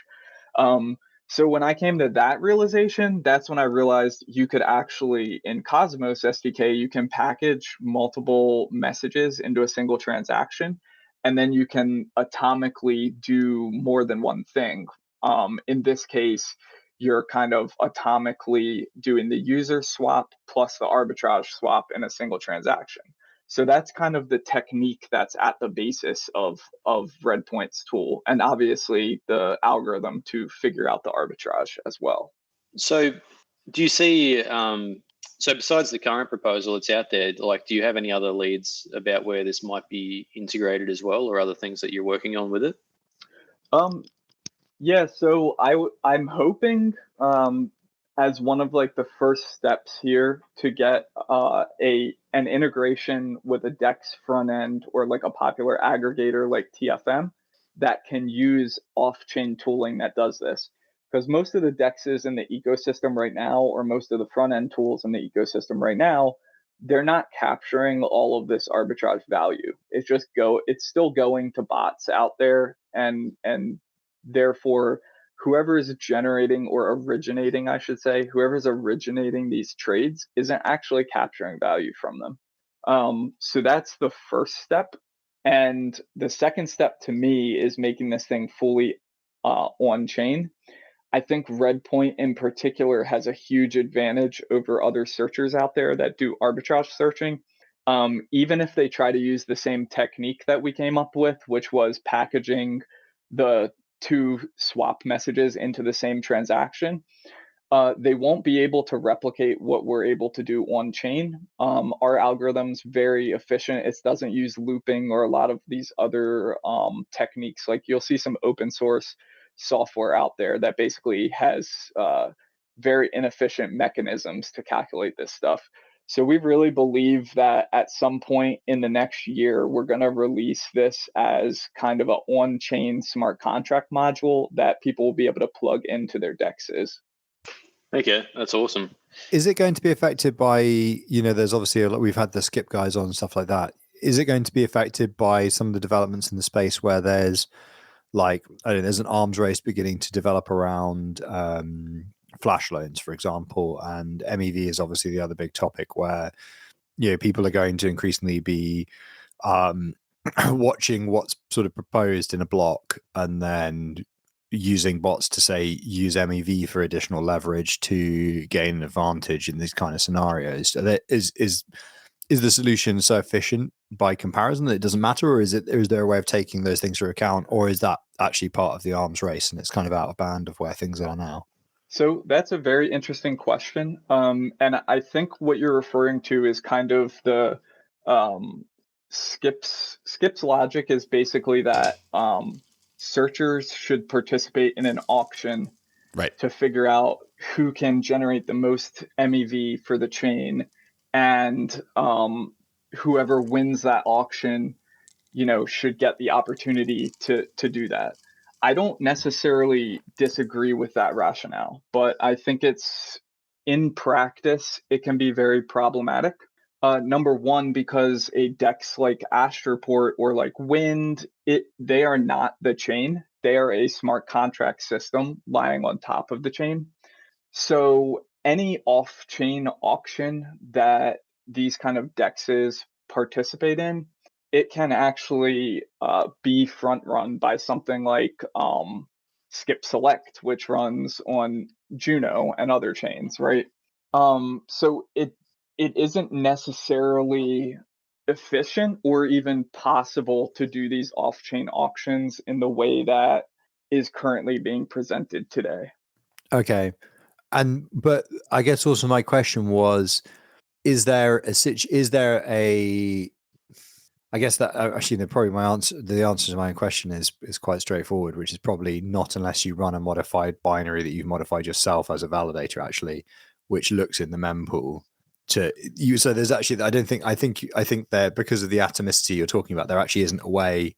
So when I came to that realization, that's when I realized you could actually, in Cosmos SDK, you can package multiple messages into a single transaction, and then you can atomically do more than one thing. In this case, you're kind of atomically doing the user swap plus the arbitrage swap in a single transaction. So that's kind of the technique that's at the basis of Redpoint's tool, and obviously the algorithm to figure out the arbitrage as well. So do you see, so besides the current proposal that's out there, like, do you have any other leads about where this might be integrated as well, or other things that you're working on with it? Yeah, so I'm hoping as one of like the first steps here to get an integration with a DEX front end or like a popular aggregator like TFM that can use off-chain tooling that does this. Because most of the DEXs in the ecosystem right now, or most of the front end tools in the ecosystem right now, they're not capturing all of this arbitrage value. It's still going to bots out there, and therefore whoever is generating or originating, I should say, whoever's originating these trades isn't actually capturing value from them. So that's the first step. And the second step to me is making this thing fully on chain. I think Redpoint in particular has a huge advantage over other searchers out there that do arbitrage searching. Even if they try to use the same technique that we came up with, which was packaging the two swap messages into the same transaction, they won't be able to replicate what we're able to do on chain. Our algorithm's very efficient. It doesn't use looping or a lot of these other techniques. Like you'll see some open source software out there that basically has very inefficient mechanisms to calculate this stuff. So we really believe that at some point in the next year, we're going to release this as kind of an on-chain smart contract module that people will be able to plug into their DEXs. Okay, that's awesome. Is it going to be affected by, there's obviously, we've had the skip guys on and stuff like that. Is it going to be affected by some of the developments in the space where there's there's an arms race beginning to develop around flash loans, for example, and MEV is obviously the other big topic where people are going to increasingly be watching what's sort of proposed in a block and then using bots to say use MEV for additional leverage to gain an advantage in these kind of scenarios. Is the solution so efficient by comparison that it doesn't matter, or is there a way of taking those things into account, or is that actually part of the arms race and it's kind of out of band of where things are now? So that's a very interesting question. And I think what you're referring to is kind of the Skip's logic is basically that searchers should participate in an auction to figure out who can generate the most MEV for the chain, and whoever wins that auction should get the opportunity to do that. I don't necessarily disagree with that rationale, but I think it's in practice, it can be very problematic. Number one, because a DEX like Astroport or like Wind, they are not the chain. They are a smart contract system lying on top of the chain. So any off-chain auction that these kind of DEXs participate in, it can actually be front-run by something like Skip Select, which runs on Juno and other chains, right? So it isn't necessarily efficient or even possible to do these off-chain auctions in the way that is currently being presented today. Okay. But I guess also my question was, is there a I guess that actually probably the answer to my question is quite straightforward, which is probably not unless you run a modified binary that you've modified yourself as a validator, actually, which looks in the mempool to you. So there's actually, I think that because of the atomicity you're talking about, there actually isn't a way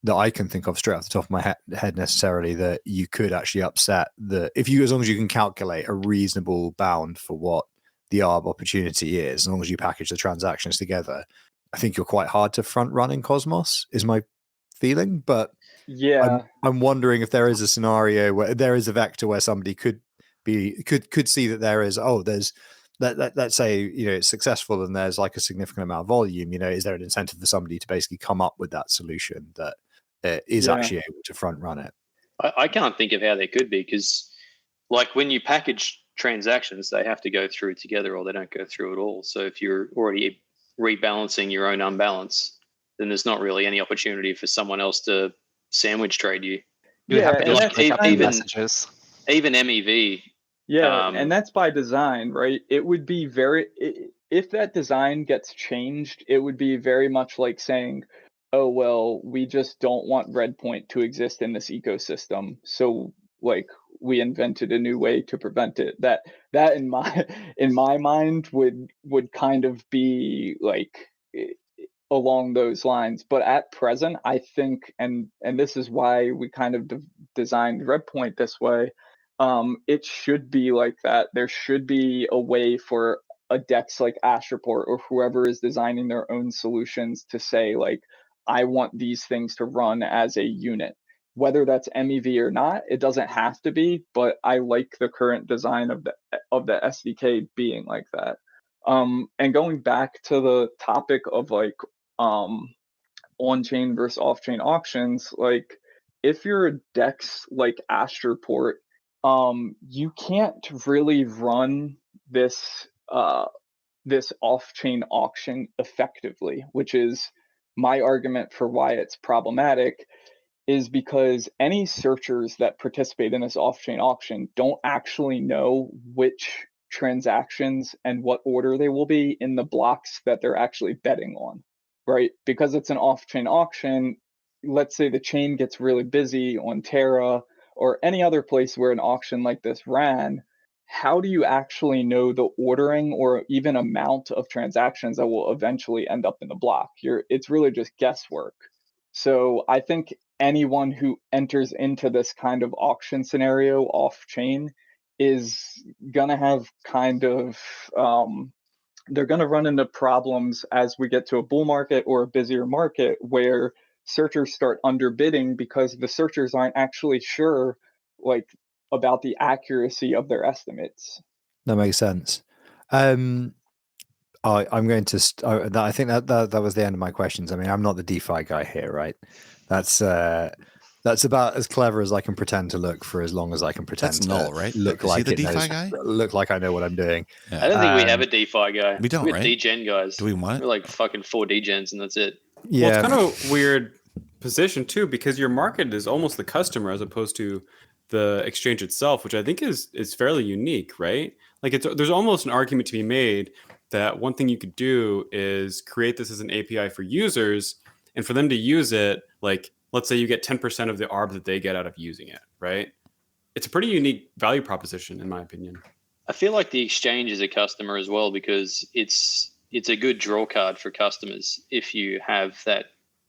that I can think of straight off the top of my head necessarily that you could actually upset as long as you can calculate a reasonable bound for what the ARB opportunity is, as long as you package the transactions together. I think you're quite hard to front run in Cosmos, is my feeling. But yeah, I'm wondering if there is a scenario where there is a vector where somebody could see that there is, let's say, it's successful and there's like a significant amount of volume, is there an incentive for somebody to basically come up with that solution that is actually able to front run it? I can't think of how they could be, because like when you package transactions, they have to go through together or they don't go through at all. So if you're already rebalancing your own unbalance, then there's not really any opportunity for someone else to sandwich trade you. Messages. Even MEV. Yeah, and that's by design, right? It would be if that design gets changed, it would be very much like saying, oh, well, we just don't want Redpoint to exist in this ecosystem. So like we invented a new way to prevent it. That in my mind would kind of be like along those lines. But at present, I think, and this is why we kind of designed Redpoint this way, it should be like that. There should be a way for a DEX like Astroport or whoever is designing their own solutions to say, like, I want these things to run as a unit. Whether that's MEV or not, it doesn't have to be, but I like the current design of the SDK being like that. And going back to the topic of like on-chain versus off-chain auctions, like if you're a DEX like Astroport, you can't really run this off-chain auction effectively, which is my argument for why it's problematic, is because any searchers that participate in this off-chain auction don't actually know which transactions and what order they will be in the blocks that they're actually betting on, right? Because it's an off-chain auction, let's say the chain gets really busy on Terra or any other place where an auction like this ran, how do you actually know the ordering or even amount of transactions that will eventually end up in the block? It's really just guesswork. So I think anyone who enters into this kind of auction scenario off-chain is gonna have kind of they're gonna run into problems as we get to a bull market or a busier market where searchers start underbidding because the searchers aren't actually sure like about the accuracy of their estimates. That makes sense. I'm going to. I think that was the end of my questions. I mean, I'm not the DeFi guy here, right? That's about as clever as I can pretend to look for as long as I can pretend That's to null, right? look Is like he the it DeFi knows, guy? look like I know what I'm doing. Yeah. I don't think we have a DeFi guy. We don't, We're right? degen guys. Do we want it? We're like fucking 4 degens and that's it. Yeah, Well, it's kind of a weird position too, because your market is almost the customer as opposed to the exchange itself, which I think is fairly unique, right? Like there's almost an argument to be made that one thing you could do is create this as an API for users, and for them to use it, like let's say you get 10% of the ARB that they get out of using it, right? It's a pretty unique value proposition, in my opinion. I feel like the exchange is a customer as well, because it's a good draw card for customers if you have that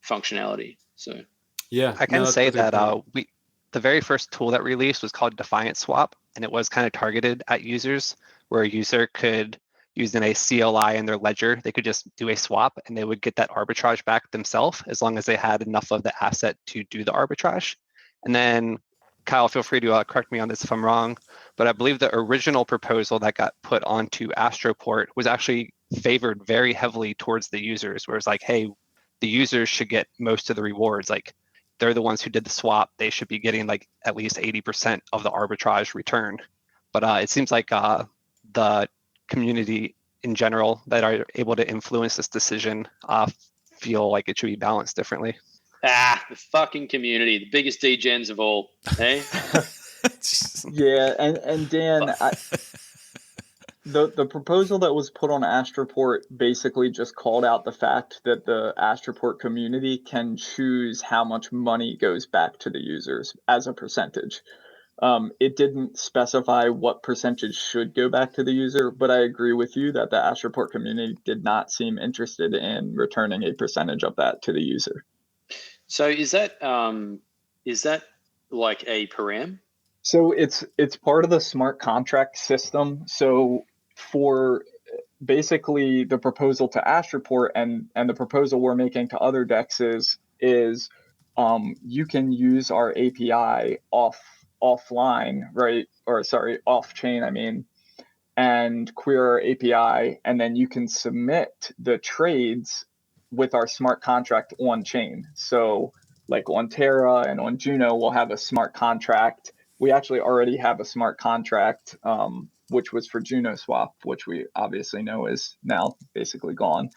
functionality. So Yeah, I can say that's a good that point. the very first tool that we released was called Defiant Swap, and it was kind of targeted at users, where a user could, using a CLI in their ledger, they could just do a swap and they would get that arbitrage back themselves as long as they had enough of the asset to do the arbitrage. And then, Kyle, feel free to correct me on this if I'm wrong, but I believe the original proposal that got put onto Astroport was actually favored very heavily towards the users, where it's like, hey, the users should get most of the rewards. Like, they're the ones who did the swap. They should be getting like at least 80% of the arbitrage return. But it seems like the community in general that are able to influence this decision feel like it should be balanced differently. the fucking community, the biggest degens of all. Hey. Yeah, and Dan, the proposal that was put on Astroport basically just called out the fact that the Astroport community can choose how much money goes back to the users as a percentage. It didn't specify what percentage should go back to the user, but I agree with you that the Astroport community did not seem interested in returning a percentage of that to the user. So is that like a param? So it's part of the smart contract system. So for basically the proposal to Astroport and the proposal we're making to other dexes is you can use our API offline, right? Or sorry, off chain, I mean, and query our API, and then you can submit the trades with our smart contract on chain. So like on Terra and on Juno, we'll have a smart contract. We actually already have a smart contract, which was for Juno Swap, which we obviously know is now basically gone.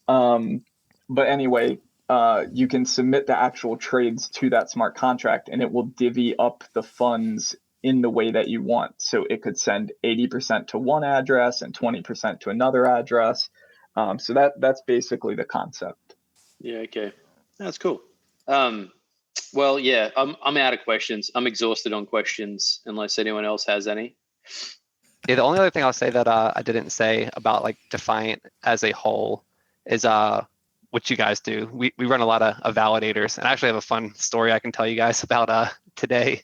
But anyway, you can submit the actual trades to that smart contract and it will divvy up the funds in the way that you want. So it could send 80% to one address and 20% to another address. So that's basically the concept. Yeah, okay. That's cool. Well, yeah, I'm out of questions. I'm exhausted on questions unless anyone else has any. Yeah, the only other thing I'll say that I didn't say about like Defiant as a whole is what you guys do. We run a lot of validators, and I actually have a fun story I can tell you guys about today.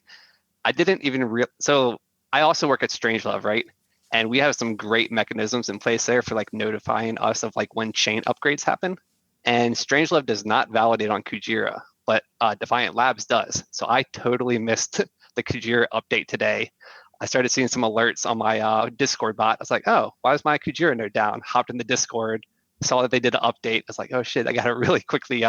I didn't even so I also work at Strangelove, right? And we have some great mechanisms in place there for like notifying us of like when chain upgrades happen. And Strangelove does not validate on Kujira, but Defiant Labs does. So I totally missed the Kujira update today. I started seeing some alerts on my Discord bot. I was like, oh, why is my Kujira node down? Hopped in the Discord, saw that they did an update. I was like, oh shit, I got to really quickly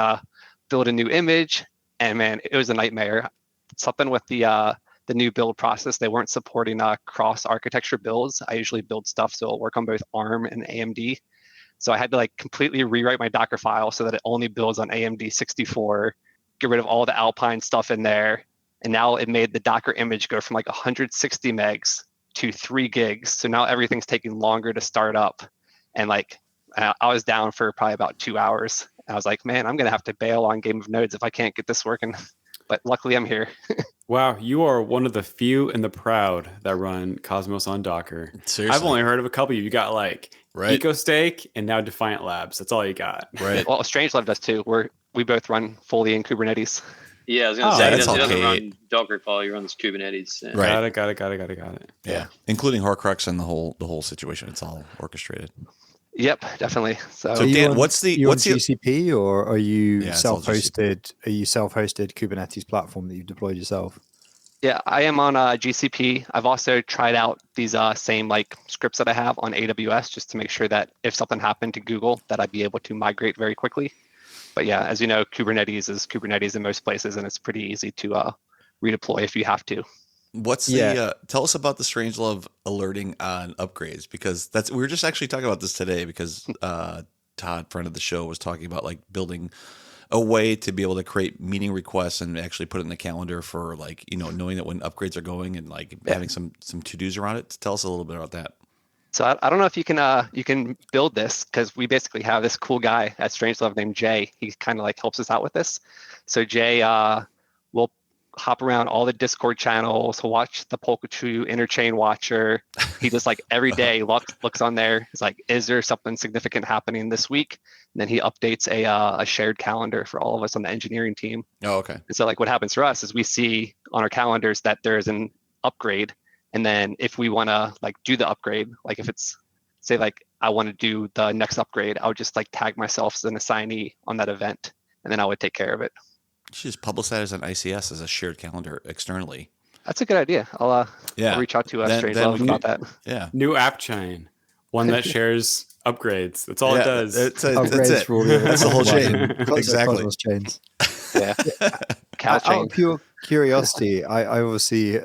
build a new image. And man, it was a nightmare. Something with the new build process, they weren't supporting cross architecture builds. I usually build stuff so it'll work on both ARM and AMD. So I had to like completely rewrite my Docker file so that it only builds on AMD 64, get rid of all the Alpine stuff in there. And now it made the Docker image go from like 160 megs to 3 gigs. So now everything's taking longer to start up. And like, I was down for probably about 2 hours. I was like, man, I'm going to have to bail on Game of Nodes if I can't get this working. But luckily I'm here. Wow, you are one of the few and the proud that run Cosmos on Docker. Seriously. I've only heard of a couple. You got like EcoStake and now Defiant Labs. That's all you got. Right. Well, Strangelove does too. We both run fully in Kubernetes. Yeah, I was going to say, that's he doesn't okay. run Dockerfile, he runs Kubernetes. Yeah. Right. Got it. Yeah. Including Horcrux and the whole situation. It's all orchestrated. Yep, definitely. So Dan, on what's GCP or are you it's all self-hosted? Are you self-hosted Kubernetes platform that you've deployed yourself? yeah, I am on GCP. I've also tried out these same like scripts that I have on AWS just to make sure that if something happened to Google, that I'd be able to migrate very quickly. But yeah, as you know, Kubernetes is Kubernetes in most places, and it's pretty easy to redeploy if you have to. What's the tell us about the Strangelove alerting on upgrades, because we were just actually talking about this today because Todd, friend of the show, was talking about like building a way to be able to create meeting requests and actually put it in the calendar for like, knowing that when upgrades are going and like having some to-dos around it. Tell us a little bit about that. So I don't know if you can build this, because we basically have this cool guy at Strangelove named Jay. He kind of like helps us out with this. So Jay will hop around all the Discord channels. He'll watch the Polkachu Interchain Watcher. He just like every day looks on there. He's like, is there something significant happening this week? And then he updates a shared calendar for all of us on the engineering team. Oh, okay. And so like what happens for us is we see on our calendars that there's an upgrade. And then if we want to like do the upgrade, like if it's say like I want to do the next upgrade, I would just like tag myself as an assignee on that event, and then I would take care of it. You should just publicize on ICS as a shared calendar externally. That's a good idea. I'll reach out to Strangelove about that. Yeah. New app chain, one that shares upgrades. That's all it does. That's it. That's the whole chain. Exactly. Chains. Yeah. Out of pure curiosity, I obviously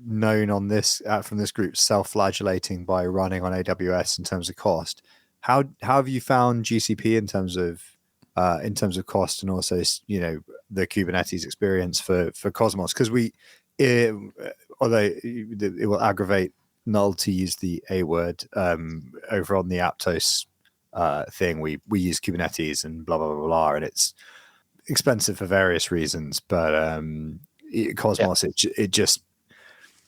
known on this from this group self-flagellating by running on AWS in terms of cost. How have you found GCP in terms of cost, and also the Kubernetes experience for Cosmos? Because although it will aggravate Null to use the A word, over on the Aptos thing, we use Kubernetes and blah blah blah blah, and it's expensive for various reasons. But Cosmos, it just,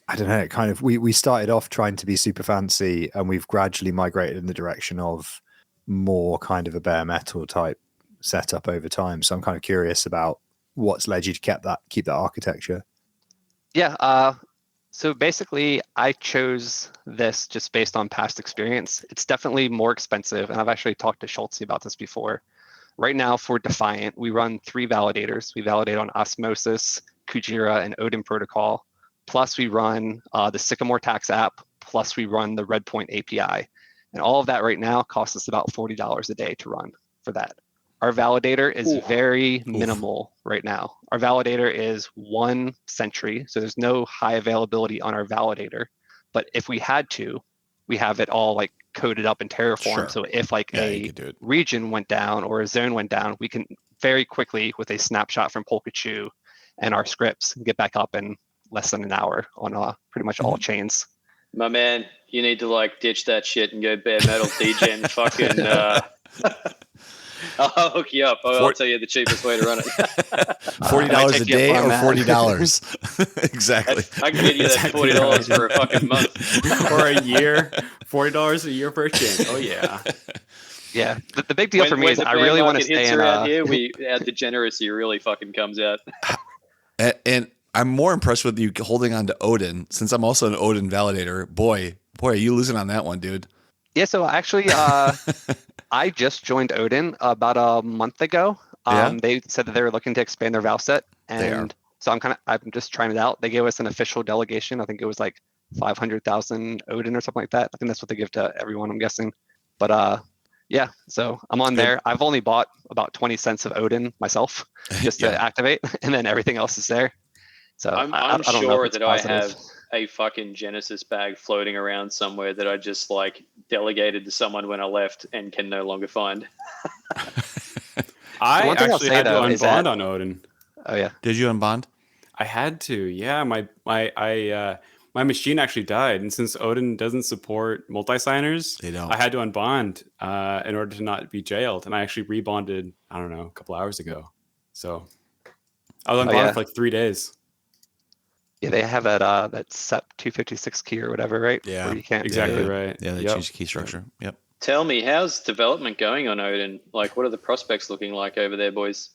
I don't know, kind of we started off trying to be super fancy, and we've gradually migrated in the direction of more kind of a bare metal type setup over time. So I'm kind of curious about what's led you to keep that architecture. Yeah. So basically, I chose this just based on past experience. It's definitely more expensive, and I've actually talked to Schultz about this before. Right now for Defiant, we run 3 validators. We validate on Osmosis, Kujira, and Odin protocol. Plus we run the Sycamore.tax app, plus we run the Redpoint API. And all of that right now costs us about $40 a day to run for that. Our validator is very minimal right now. Our validator is 1 Sentry, so there's no high availability on our validator. But if we had to, we have it all like coded up in Terraform. Sure. So if like a region went down or a zone went down, we can very quickly with a snapshot from Polkachu and our scripts get back up in less than an hour on pretty much all chains. My man, you need to like ditch that shit and go bare metal degen fucking I'll hook you up. I'll tell you the cheapest way to run it. $40 a day or $40? Exactly. I can get you that $40 for a fucking month. Or a year. $40 a year for a chain. Oh yeah. Yeah. The big deal for me is I really want to stay in around here. Our degeneracy really fucking comes out. And I'm more impressed with you holding on to Odin, since I'm also an Odin validator. Boy, are you losing on that one, dude. Yeah, so actually, I just joined Odin about a month ago. They said that they were looking to expand their val set, and so I'm just trying it out. They gave us an official delegation. I think it was like 500,000 Odin or something like that. I think that's what they give to everyone, I'm guessing. But yeah, so I'm on there. I've only bought about 20 cents of Odin myself just to activate, and then everything else is there. So I'm I don't sure know if that I have a fucking Genesis bag floating around somewhere that I just like delegated to someone when I left and can no longer find. I actually had to unbond on Odin. Oh yeah. Did you unbond? I had to. Yeah, my machine actually died, and since Odin doesn't support multi-signers, I had to unbond in order to not be jailed. And I actually rebonded, I don't know, a couple hours ago. So I was unbonded for like 3 days. Yeah, they have that SEP 256 key or whatever, right? Yeah, where you can't right. Yeah, they changed the key structure. Yep. Tell me, how's development going on Odin? Like, what are the prospects looking like over there, boys?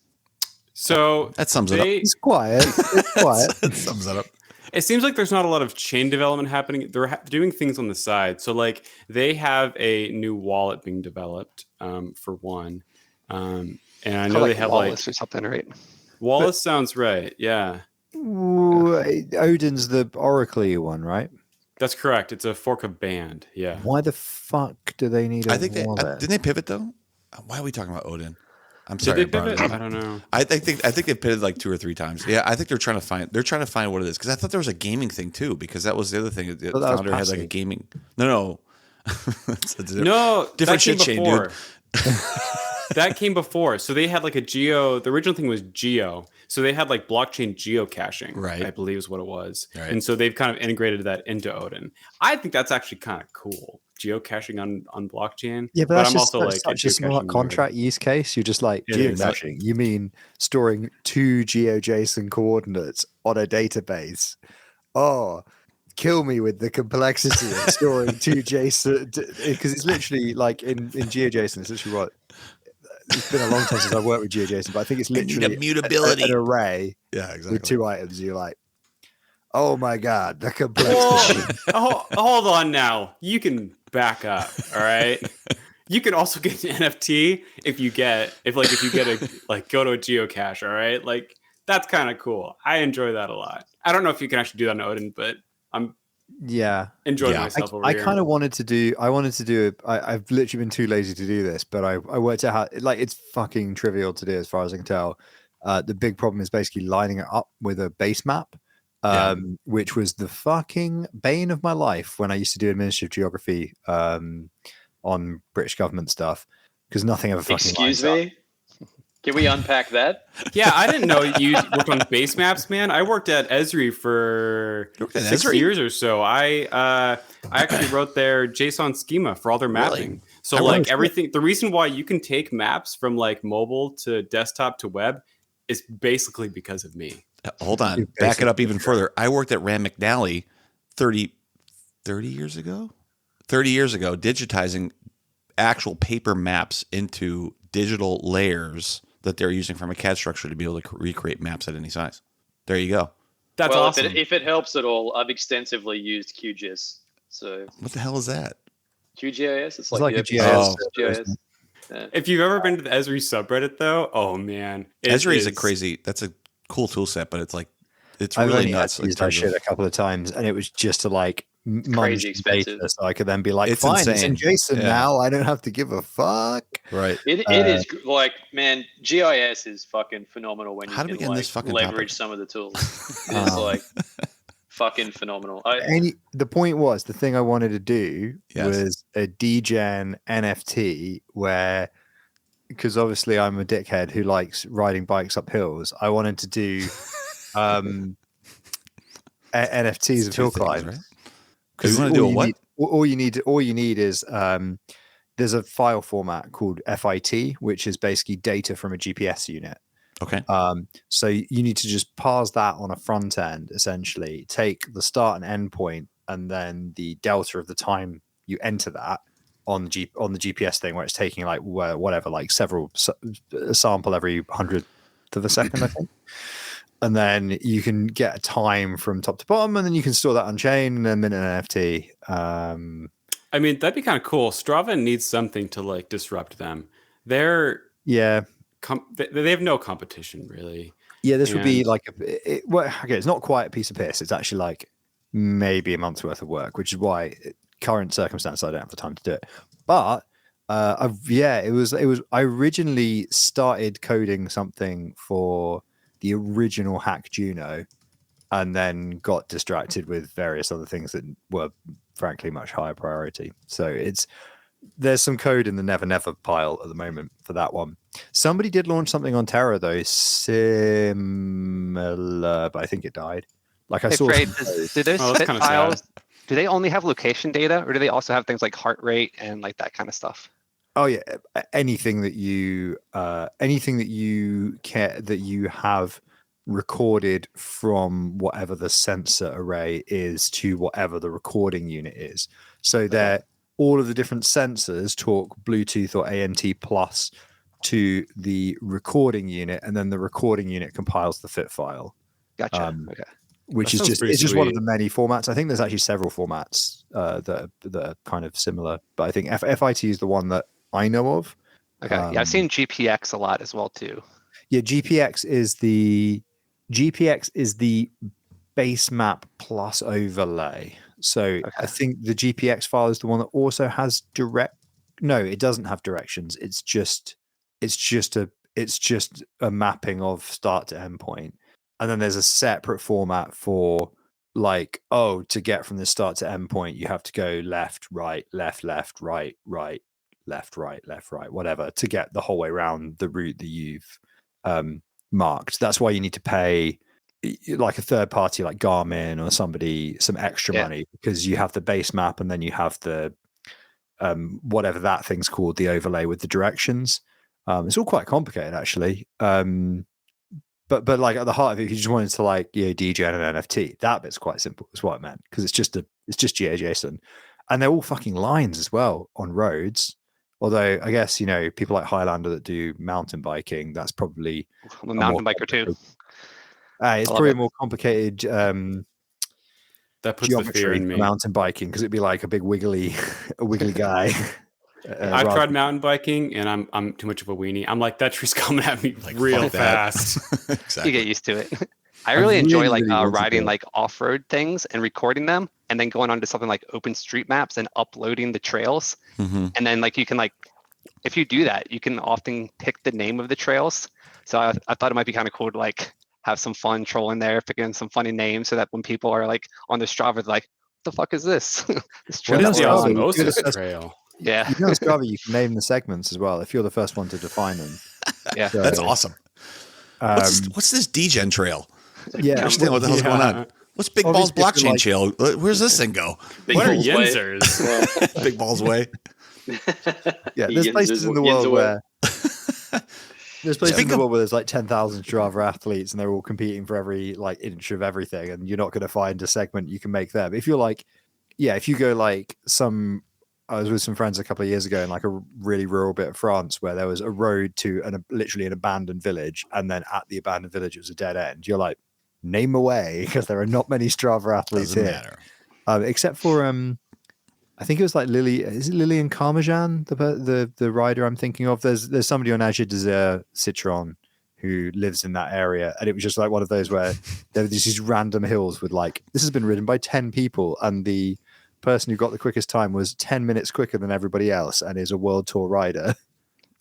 So that sums it up. It's quiet. It's quiet. That sums it up. It seems like there's not a lot of chain development happening. They're doing things on the side. So like they have a new wallet being developed for one. And I know they have Wallace or something, right? Wallace sounds right. Yeah. Ooh, Odin's the Oracle one, right? That's correct. It's a fork of Band. Yeah. Why the fuck do they need a wallet? Didn't they pivot though? Why are we talking about Odin? I'm Did sorry. they pivot? I don't know. I think they pivoted like 2 or 3 times. Yeah, I think they're trying to find what it is, because I thought there was a gaming thing too, because that was the other thing. The founder had like a gaming. No. No, different shit chain, dude. That came before. So they had like a geo. The original thing was geo. So they had like blockchain geocaching, right? I believe is what it was. Right. And so they've kind of integrated that into Odin. I think that's actually kind of cool geocaching on blockchain. Yeah, but that's I'm just also such, like such a smart geocaching nerd. contract use case. You're just like It is. geocaching. You mean storing 2 GeoJSON coordinates on a database? Oh, kill me with the complexity of storing 2 JSON, because it's literally like in GeoJSON. It's literally what. It's been a long time since I've worked with GeoJSON, but I think it's literally mutability. an array Yeah, exactly. with 2 items. You're like, oh my god, the complexity. Hold on now. You can back up, all right? You can also get an NFT if you get a go to a geocache, all right? Like that's kind of cool. I enjoy that a lot. I don't know if you can actually do that in Odin, but I'm enjoying myself over I here. kind of wanted to do. I've literally been too lazy to do this, but I worked out how, like, it's fucking trivial to do as far as I can tell. The big problem is basically lining it up with a base map, which was the fucking bane of my life when I used to do administrative geography on British government stuff, because nothing ever fucking Excuse lines me? Can we unpack that? Yeah, I didn't know you worked on base maps, man. I worked at Esri for 6 years or so. I actually wrote their JSON schema for all their mapping. Really? So like everything, the reason why you can take maps from like mobile to desktop to web is basically because of me. Hold on, back it up even further. I worked at Rand McNally 30 years ago, digitizing actual paper maps into digital layers that they're using from a CAD structure to be able to recreate maps at any size. There you go. That's awesome. If it helps at all, I've extensively used QGIS. So what the hell is that? QGIS? It's like the a GIS. GIS. Yeah. If you've ever been to the Esri subreddit, though, oh man, Esri is that's a cool tool set, but it's really nuts. I've used that shit a couple of times, and it was just to like crazy expensive. Data, so I could then be like, it's fine, insane. it's in JSON now. I don't have to give a fuck. Right. It is like, man, GIS is fucking phenomenal when you can like leverage some of the tools. It's like fucking phenomenal. The point was, the thing I wanted to do was a degen NFT where, because obviously I'm a dickhead who likes riding bikes up hills, I wanted to do NFTs of hill climbs. Right? Because you want to do a what? All you need is there's a file format called FIT, which is basically data from a GPS unit. Okay. So you need to just parse that on a front end, essentially, take the start and end point, and then the delta of the time you enter that on the GPS thing, where it's taking like whatever, like several sample every 100th of a second, I think. And then you can get a time from top to bottom, and then you can store that on chain and then mint an NFT. I mean, that'd be kind of cool. Strava needs something to like disrupt them. They have no competition, really. Yeah, this would be like it's not quite a piece of piss. It's actually like maybe a month's worth of work, which is why current circumstances I don't have the time to do it. But it was. I originally started coding something for the original Hack Juno, and then got distracted with various other things that were frankly much higher priority. So there's some code in the never pile at the moment for that one. Somebody did launch something on Terra though, similar, but I think it died. Like I saw. Do those fit files? Do they only have location data, or do they also have things like heart rate and like that kind of stuff? Oh yeah, anything that you have recorded from whatever the sensor array is to whatever the recording unit is. So all of the different sensors talk Bluetooth or ANT plus to the recording unit, and then the recording unit compiles the fit file. Gotcha. Okay. Which is just one of the many formats. I think there's actually several formats that are kind of similar, but I think FIT is the one that I know of. Okay. Yeah, I've seen GPX a lot as well too. Yeah, GPX is the base map plus overlay. So I think the GPX file is the one that also has no, it doesn't have directions. It's just a mapping of start to end point. And then there's a separate format for like, to get from the start to end point, you have to go left, right, left, right, right, left, right, left, right, whatever, to get the whole way around the route that you've marked. That's why you need to pay like a third party like Garmin or somebody some extra money, because you have the base map and then you have the whatever that thing's called, the overlay with the directions. It's all quite complicated actually. But like at the heart of it, if you just wanted to like DJ and an NFT, that bit's quite simple. Is what I meant, because it's just GeoJSON, and they're all fucking lines as well on roads. Although I guess people like Highlander that do mountain biking, that's probably I'm a mountain biker too. It's probably a more complicated that puts the fear in me. Mountain biking, because it'd be like a big wiggly guy. I've tried mountain biking, and I'm too much of a weenie. I'm like, that tree's coming at me like real fast. Exactly. You get used to it. I really enjoy riding like off-road things and recording them, and then going onto something like OpenStreetMaps and uploading the trails. Mm-hmm. And then like you can if you do that, you can often pick the name of the trails. So I thought it might be kind of cool to like have some fun trolling there, picking some funny names, so that when people are like on the Strava, they're like, what the fuck is this? This the osmosis trail. Yeah. You can Strava, you can name the segments as well if you're the first one to define them. Yeah, so, that's awesome. What's this DGen trail? Yeah, I understand what the hell's going on. What's Big Balls blockchain trail? Where's this thing go? What are Yinzers? Big Balls way. Yeah, there's places in the world where there's like 10,000 Strava athletes, and they're all competing for every like inch of everything, and you're not going to find a segment you can make there. But if you're like, if you go like I was with some friends a couple of years ago in like a really rural bit of France where there was a road to literally an abandoned village, and then at the abandoned village it was a dead end. You're like, name away, because there are not many Strava athletes here. Except for I think it was like Lilian Carmajan, the rider I'm thinking of. There's somebody on Azure Desert Citron who lives in that area, and it was just like one of those where there were these random hills with like, this has been ridden by 10 people, and the person who got the quickest time was 10 minutes quicker than everybody else and is a world tour rider.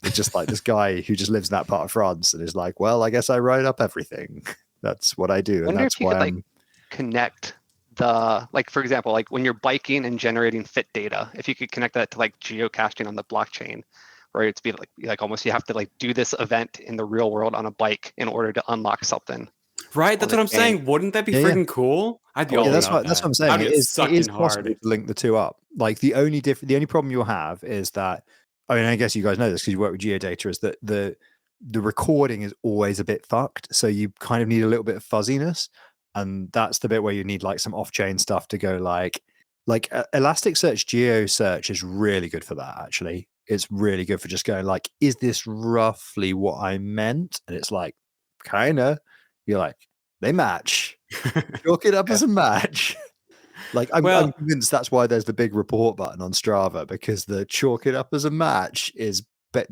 It's just like this guy who just lives in that part of France and is like, well, I guess I ride up everything. That's what I do. And that's why I'm connect the, like, for example, like when you're biking and generating fit data, if you could connect that to like geocaching on the blockchain, right? It's be like almost you have to like do this event in the real world on a bike in order to unlock something. Right, that's what I'm saying. Wouldn't that be freaking cool? I'd be all that's what I'm saying. It is possible to link the two up. Like the only problem you'll have is that, I mean, I guess you guys know this because you work with geodata, is that the recording is always a bit fucked. So you kind of need a little bit of fuzziness, and that's the bit where you need like some off-chain stuff to go like Elasticsearch Geo Search is really good for that. Actually, it's really good for just going like, is this roughly what I meant? And it's like, kinda. You're like, they match. Chalk it up as a match. Like, I'm convinced that's why there's the big report button on Strava, because the chalk it up as a match is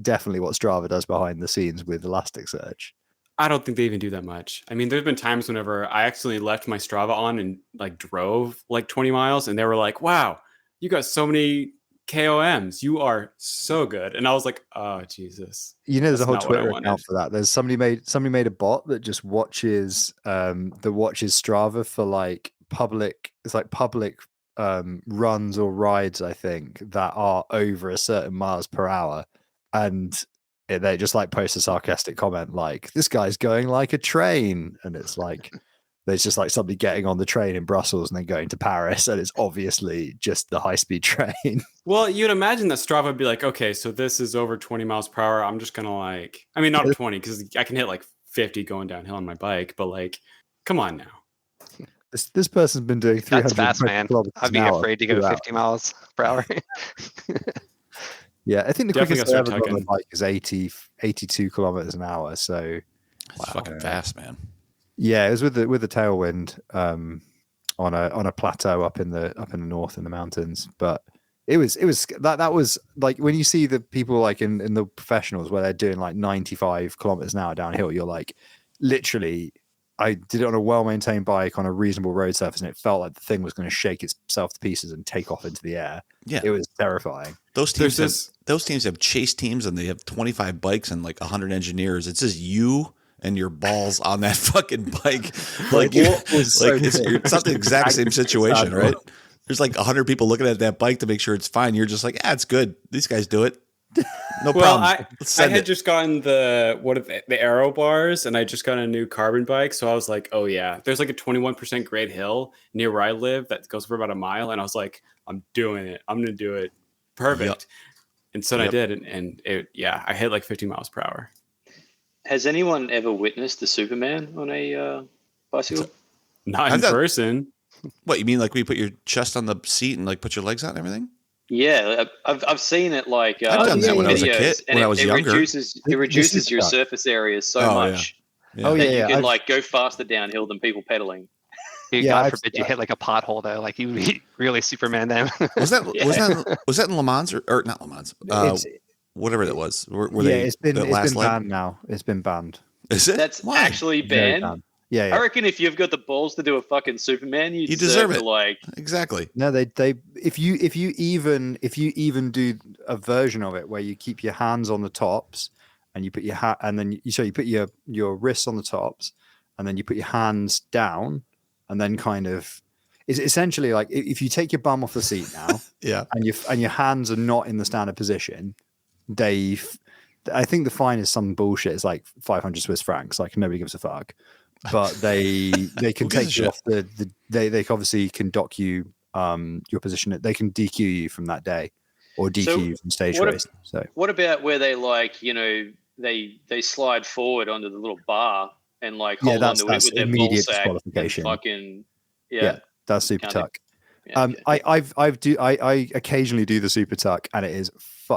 definitely what Strava does behind the scenes with Elasticsearch. I don't think they even do that much. I mean, there's been times whenever I accidentally left my Strava on and like drove like 20 miles, and they were like, wow, you got so many KOMs, you are so good. And I was like, oh Jesus. There's a whole Twitter account for that. There's somebody made a bot that just watches Strava for like public runs or rides, I think, that are over a certain miles per hour, and they just like post a sarcastic comment like, this guy's going like a train, and it's like there's just like somebody getting on the train in Brussels and then going to Paris, and it's obviously just the high-speed train. Well, you'd imagine that Strava would be like, okay, so this is over 20 miles per hour. I'm just gonna like, I mean, not 20 because I can hit like 50 going downhill on my bike, but like, come on now. This person's been doing 300. That's fast, man. I'd be afraid to go 50 miles per hour. Yeah, I think the quickest I've ever gone on a bike is 82 kilometers an hour. So that's fucking fast, man. Yeah, it was with the tailwind on a plateau up in the north in the mountains. But it was that was like when you see the people like in the professionals where they're doing like 95 kilometers an hour downhill, you're like, literally, I did it on a well-maintained bike on a reasonable road surface, and it felt like the thing was going to shake itself to pieces and take off into the air. Yeah, it was terrifying. Those teams have chase teams, and they have 25 bikes and like 100 engineers. It's just you and your balls on that fucking bike. Like, it's not the exact same situation, right? There's like 100 people looking at that bike to make sure it's fine. You're just like, it's good. These guys do it. No problem. I had just gotten the aero bars, and I just got a new carbon bike. So I was like, oh yeah, there's like a 21% grade hill near where I live that goes for about a mile. And I was like, I'm doing it. I'm going to do it. Perfect. And so I Yep. did, and it, yeah, I hit like 50 miles per hour. Has anyone ever witnessed the Superman on a bicycle? Not I've in done- person. What, you mean like we put your chest on the seat and like put your legs out and everything? Yeah, I've seen it like I've done that when I was a videos, kid, and when I was it younger. reduces The your Supertruck. surface area so Oh, much Yeah. Oh that yeah, you yeah. can I've- like go faster downhill than people pedaling. Dude, Yeah, God I've- forbid you hit like a pothole though. Like you would be really Superman then. Was that Yeah. was that in Le Mans or not Le Mans? It's Whatever that was. Were yeah, they it's been the last leg? banned now. It's been banned. Is it? That's Why? actually Very banned. Yeah, I yeah. reckon if you've got the balls to do a fucking Superman, you deserve deserve it. to like. Exactly. No, they if you even do a version of it where you keep your hands on the tops and you put your hat and then you put your wrists on the tops and then you put your hands down and then kind of it's essentially like if you take your bum off the seat now Yeah. and your hands are not in the standard position, I think the fine is some bullshit. It's like 500 Swiss francs. Like nobody gives a fuck. But they can Who gives a take you off they obviously can dock you your position. They can DQ you from that day or DQ So you from stage what race. So What about where they like they slide forward onto the little bar and like yeah, hold onto it that's with their ball immediate sack and disqualification. fucking Yeah, that's super Can't tuck. yeah, okay. I occasionally do the super tuck and it is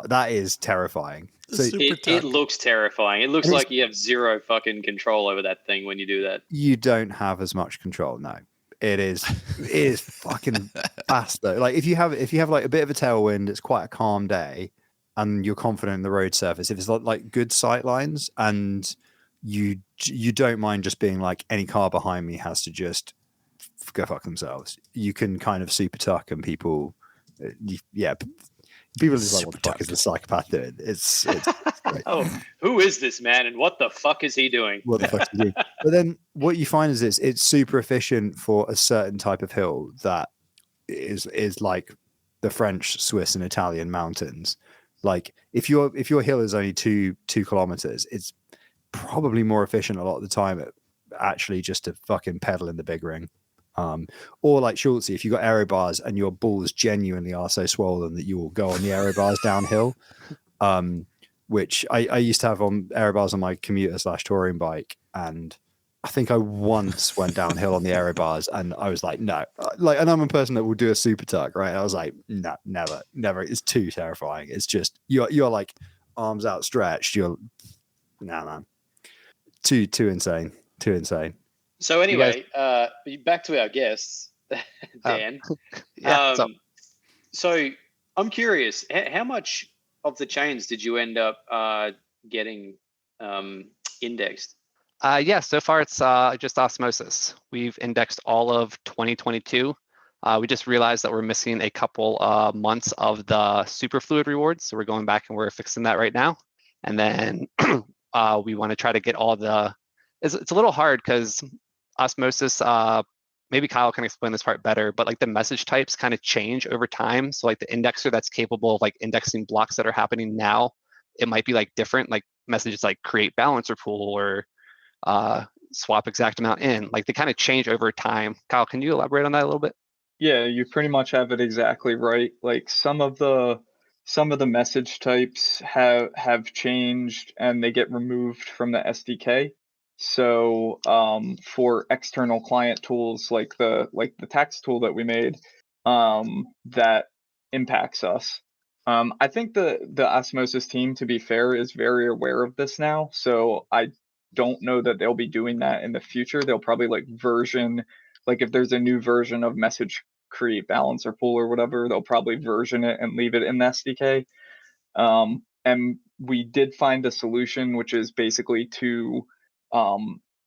that is terrifying. The So super It tuck. looks terrifying. It looks And it's- like you have zero fucking control over that thing when you do that. you don't have as much control. No, it is fucking fast though. Like if you have like a bit of a tailwind, it's quite a calm day, and you're confident in the road surface. If it's like good sight lines, and you don't mind just being like any car behind me has to just go fuck themselves. You can kind of super tuck, and people, people are just like, what the fuck is the psychopath doing? It's great. Oh, who is this man and what the fuck is he doing? What the fuck is he doing? But then what you find is it's super efficient for a certain type of hill that is like the French, Swiss, and Italian mountains. Like if your hill is only 2 kilometers, it's probably more efficient a lot of the time at actually just to fucking pedal in the big ring. Or like Schultz, if you've got aero bars and your balls genuinely are so swollen that you will go on the aero bars downhill, which I used to have on aero bars on my commuter / touring bike, and I think I once went downhill on the aero bars and I was like, no, like, and I'm a person that will do a super tuck, right? I was like, no, never. It's too terrifying. It's just you're like arms outstretched. You're man, too insane. So anyway, back to our guests, Dan. Yeah. So So I'm curious, how much of the chains did you end up getting indexed? yeah, so far it's just osmosis. We've indexed all of 2022. We just realized that we're missing a couple months of the superfluid rewards, so we're going back and we're fixing that right now. And then we want to try to get all the. It's a little hard because osmosis. Maybe Kyle can explain this part better, but like the message types kind of change over time. So like the indexer that's capable of like indexing blocks that are happening now, it might be like different, like messages like create balancer pool or swap exact amount in. Like they kind of change over time. Kyle, can you elaborate on that a little bit? Yeah, you pretty much have it exactly right. Like some of the message types have changed and they get removed from the SDK. So for external client tools like the tax tool that we made, that impacts us. I think the Osmosis team, to be fair, is very aware of this now. So I don't know that they'll be doing that in the future. They'll probably like if there's a new version of message create balancer pool or whatever, they'll probably version it and leave it in the SDK. And we did find a solution, which is basically to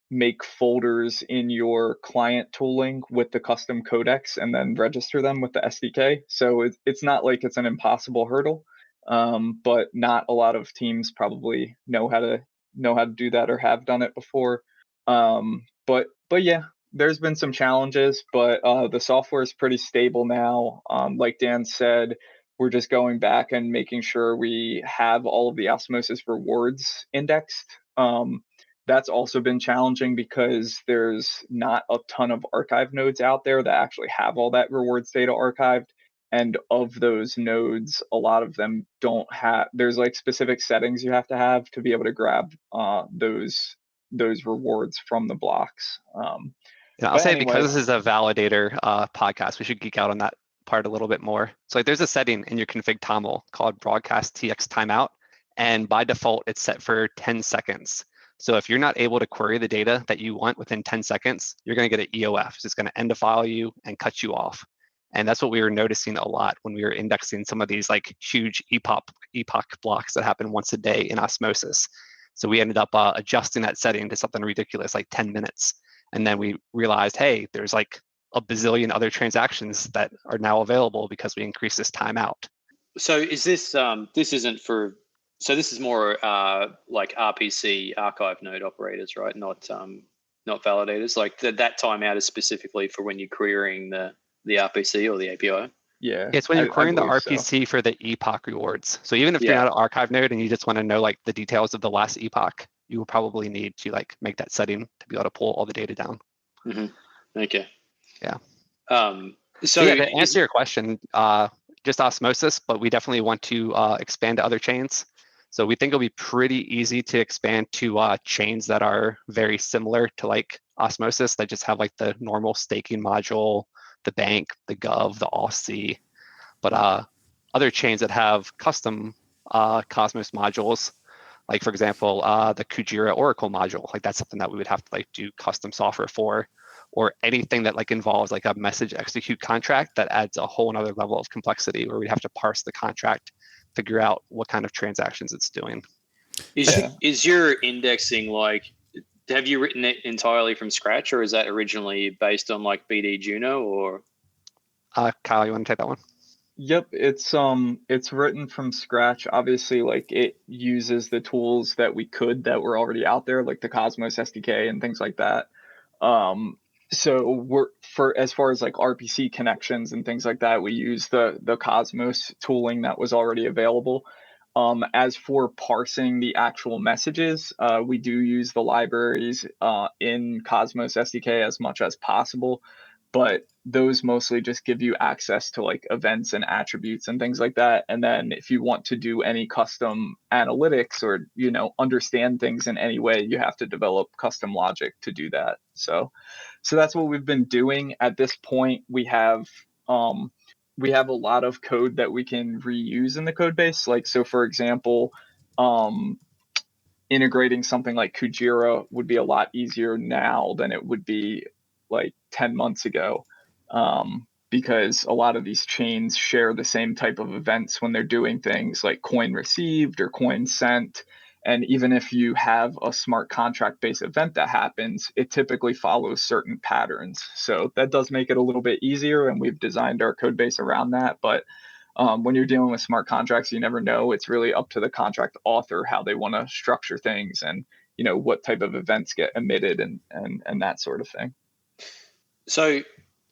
make folders in your client tooling with the custom codecs and then register them with the SDK. So it's not like it's an impossible hurdle, but not a lot of teams probably know how to do that or have done it before. But yeah, there's been some challenges, but the software is pretty stable now. Like Dan said, we're just going back and making sure we have all of the osmosis rewards indexed. That's also been challenging because there's not a ton of archive nodes out there that actually have all that rewards data archived. And of those nodes, a lot of them don't have, there's like specific settings you have to be able to grab those rewards from the blocks. I'll say, anyway, because this is a validator podcast, we should geek out on that part a little bit more. So like, there's a setting in your config toml called broadcast TX timeout, and by default it's set for 10 seconds. So if you're not able to query the data that you want within 10 seconds, you're going to get an EOF. So it's going to end of file you and cut you off. And that's what we were noticing a lot when we were indexing some of these like huge epoch blocks that happen once a day in Osmosis. So we ended up adjusting that setting to something ridiculous, like 10 minutes. And then we realized, hey, there's like a bazillion other transactions that are now available because we increased this timeout. So is this, this isn't for, so this is more like RPC archive node operators, right? Not validators. Like that timeout is specifically for when you're querying the RPC or the API. Yeah, it's when you're querying the believe RPC for the epoch rewards. So even if you're not an archive node and you just want to know like the details of the last epoch, you will probably need to like make that setting to be able to pull all the data down. Okay. Yeah. So yeah, to answer your question, just Osmosis, but we definitely want to expand to other chains. So we think it'll be pretty easy to expand to chains that are very similar to like Osmosis, that just have like the normal staking module, the bank, the gov, the auth, but other chains that have custom Cosmos modules, like for example, the Kujira Oracle module, like that's something that we would have to like do custom software for, or anything that like involves like a message execute contract that adds a whole another level of complexity where we'd have to parse the contract, figure out what kind of transactions it's doing. Is your indexing like, have you written it entirely from scratch, or is that originally based on like BD Juno, or? Kyle, you want to take that one? Yep, it's written from scratch. Obviously, like it uses the tools that were already out there, like the Cosmos SDK and things like that. So we're as far as like RPC connections and things like that, we use the Cosmos tooling that was already available. As for parsing the actual messages, we do use the libraries in Cosmos SDK as much as possible, but those mostly just give you access to like events and attributes and things like that. And then if you want to do any custom analytics or, understand things in any way, you have to develop custom logic to do that. So that's what we've been doing. At this point, we have a lot of code that we can reuse in the code base. Like, so for example, integrating something like Kujira would be a lot easier now than it would be like 10 months ago, because a lot of these chains share the same type of events when they're doing things like coin received or coin sent. And even if you have a smart contract based event that happens, it typically follows certain patterns. So that does make it a little bit easier, and we've designed our code base around that. But when you're dealing with smart contracts, you never know. It's really up to the contract author how they want to structure things, and what type of events get emitted and that sort of thing. So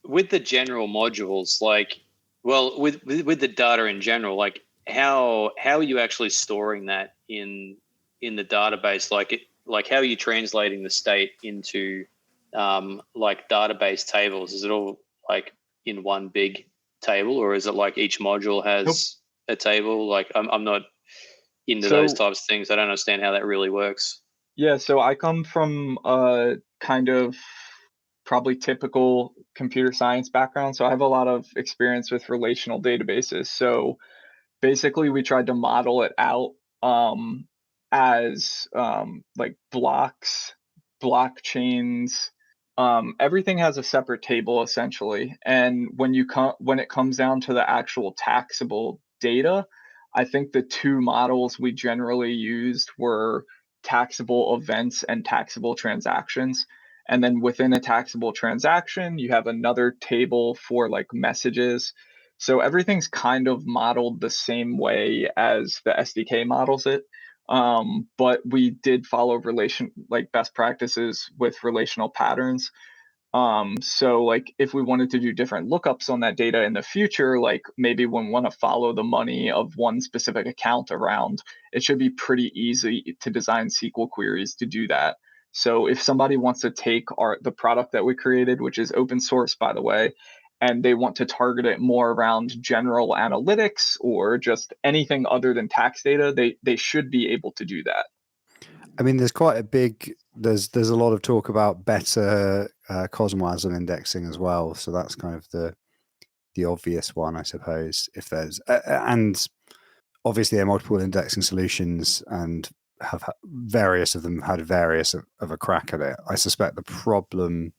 with the general modules, like, well, with the data in general, like how are you actually storing that in the database? Like how are you translating the state into like database tables? Is it all like in one big table, or is it like each module has a table? Like I'm not into those types of things. I don't understand how that really works. Yeah, so I come from a kind of probably typical computer science background. So I have a lot of experience with relational databases. So basically we tried to model it out as like blocks, blockchains. Everything has a separate table essentially. And when it comes down to the actual taxable data, I think the two models we generally used were taxable events and taxable transactions. And then within a taxable transaction, you have another table for like messages. So everything's kind of modeled the same way as the SDK models it. But we did follow best practices with relational patterns. So like if we wanted to do different lookups on that data in the future, like maybe when we want to follow the money of one specific account around, it should be pretty easy to design SQL queries to do that. So if somebody wants to take the product that we created, which is open source, by the way, and they want to target it more around general analytics or just anything other than tax data, they should be able to do that. I mean, there's quite a big, there's a lot of talk about better CosmWasm indexing as well. So that's kind of the obvious one, I suppose, if there's, and obviously there are multiple indexing solutions and have various of them had various of a crack at it. I suspect the problem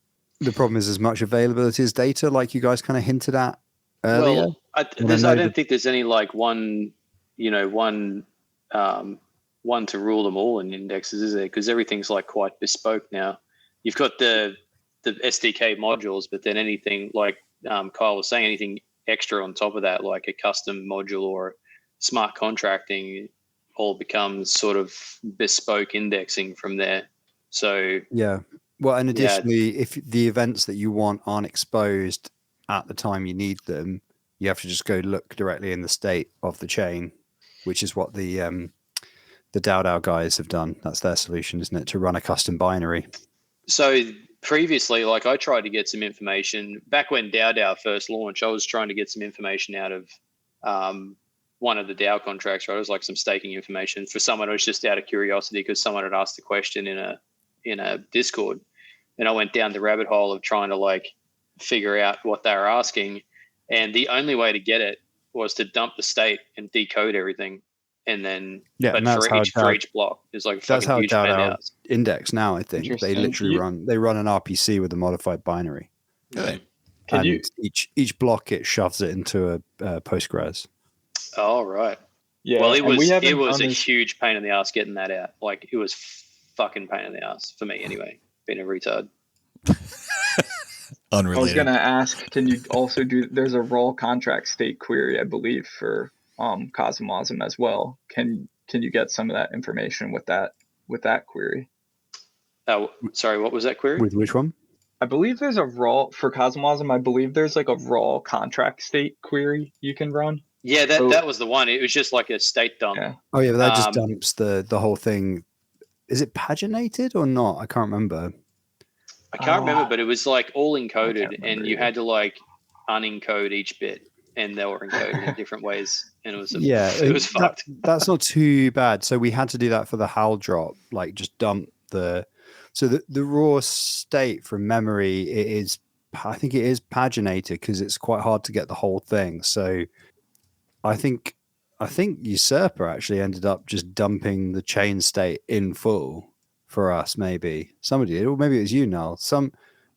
is as much availability as data, like you guys kind of hinted at earlier. Well, I don't think there's any like one to rule them all in indexes, is there? Because everything's like quite bespoke now. You've got the SDK modules, but then anything like Kyle was saying, anything extra on top of that, like a custom module or smart contracting, all becomes sort of bespoke indexing from there. So yeah. Well, and additionally, if the events that you want aren't exposed at the time you need them, you have to just go look directly in the state of the chain, which is what the DAO guys have done. That's their solution, isn't it? To run a custom binary. So previously, like I tried to get some information back when DAO first launched. I was trying to get some information out of one of the DAO contracts, right? It was like some staking information for someone who was just out of curiosity because someone had asked the question in a Discord, and I went down the rabbit hole of trying to like figure out what they were asking, and the only way to get it was to dump the state and decode everything, and then but for each block there's like a fucking huge DAO index now. I think they literally run an RPC with a modified binary. Really? And each block it shoves it into a Postgres. Oh right. Yeah. Well, it was a huge pain in the ass getting that out. Like it was fucking pain in the ass for me anyway, being a retard. Unrelated. I was gonna ask, can you also there's a raw contract state query, I believe, for CosmWasm as well. Can you get some of that information with that query? Oh, sorry, what was that query? With which one? I believe there's a raw for CosmWasm. I believe there's like a raw contract state query you can run. Yeah, that was the one. It was just like a state dump. Yeah. Oh yeah, but that just dumps the whole thing. Is it paginated or not? I can't remember. I can't remember, but it was like all encoded, and you had to like unencode each bit, and they were encoded in different ways, and it was fucked. That's not too bad. So we had to do that for the HAL drop, like just dump the raw state from memory. I think it is paginated because it's quite hard to get the whole thing. So I think Usurper actually ended up just dumping the chain state in full for us. Maybe somebody did, or maybe it was you, Null.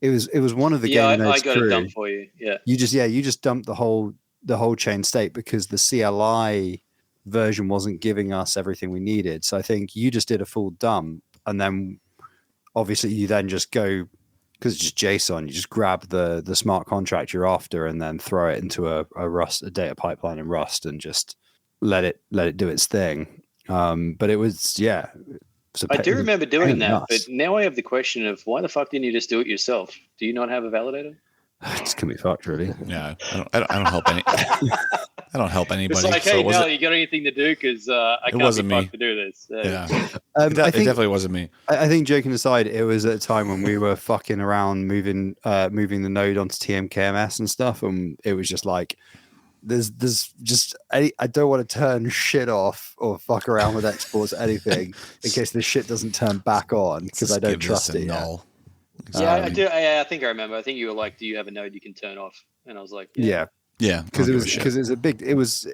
It was one of the game nodes I got crew. it dumped for you. Yeah, you just dumped the whole chain state because the CLI version wasn't giving us everything we needed. So I think you just did a full dump, and then obviously you then just go, because it's just JSON, you just grab the smart contract you're after and then throw it into a data pipeline in Rust and just let it do its thing. But it was, yeah. I do remember doing that, but now I have the question of why the fuck didn't you just do it yourself? Do you not have a validator? It's gonna be fucked, really. Yeah, I don't help any. I don't help anybody. It's like, hey, Nell, you got anything to do? Because I can't be fucked to do this. Yeah, it definitely wasn't me. I think, joking aside, it was at a time when we were fucking around moving the node onto TMKMS and stuff, and it was just like, there's just I don't want to turn shit off or fuck around with exports or anything in case this shit doesn't turn back on because I don't trust it. Yeah, I do. I think I remember. I think you were like, "Do you have a node you can turn off?" And I was like, "Yeah." Because it's a big. It was.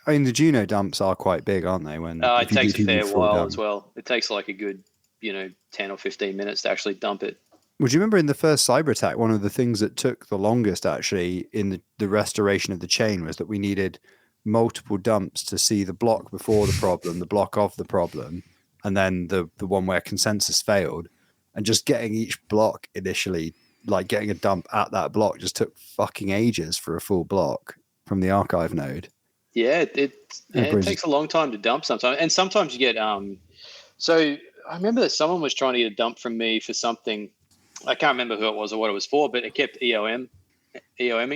I mean, the Juno dumps are quite big, aren't they? When it takes a fair while as well. It takes like a good, 10 or 15 minutes to actually dump it. Would you remember in the first cyber attack, one of the things that took the longest actually in the restoration of the chain was that we needed multiple dumps to see the block before the problem, the block of the problem, and then the one where consensus failed. And just getting each block initially, like getting a dump at that block, just took fucking ages for a full block from the archive node. Yeah, it takes a long time to dump sometimes. And sometimes you get so I remember that someone was trying to get a dump from me for something. I can't remember who it was or what it was for, but it kept EOMing.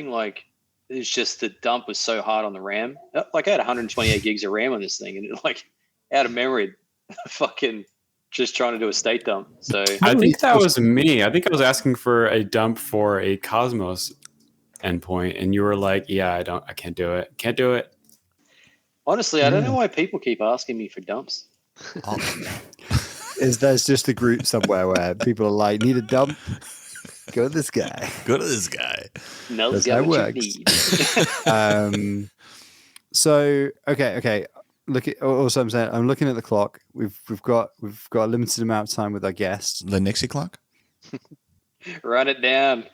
Like, it's just the dump was so hard on the RAM. Like, I had 128 gigs of RAM on this thing, and it, like, out of memory, fucking just trying to do a state dump. So I think that was me. I think I was asking for a dump for a Cosmos endpoint, and you were like, "Yeah, I can't do it." Honestly, I don't know why people keep asking me for dumps. There's just a group somewhere where people are like, need a dump? Go to this guy. Go to this guy. Nell's That's got how what it you need. So okay. Look at also I'm saying I'm looking at the clock. We've got a limited amount of time with our guests. The Nixie clock. Run it down.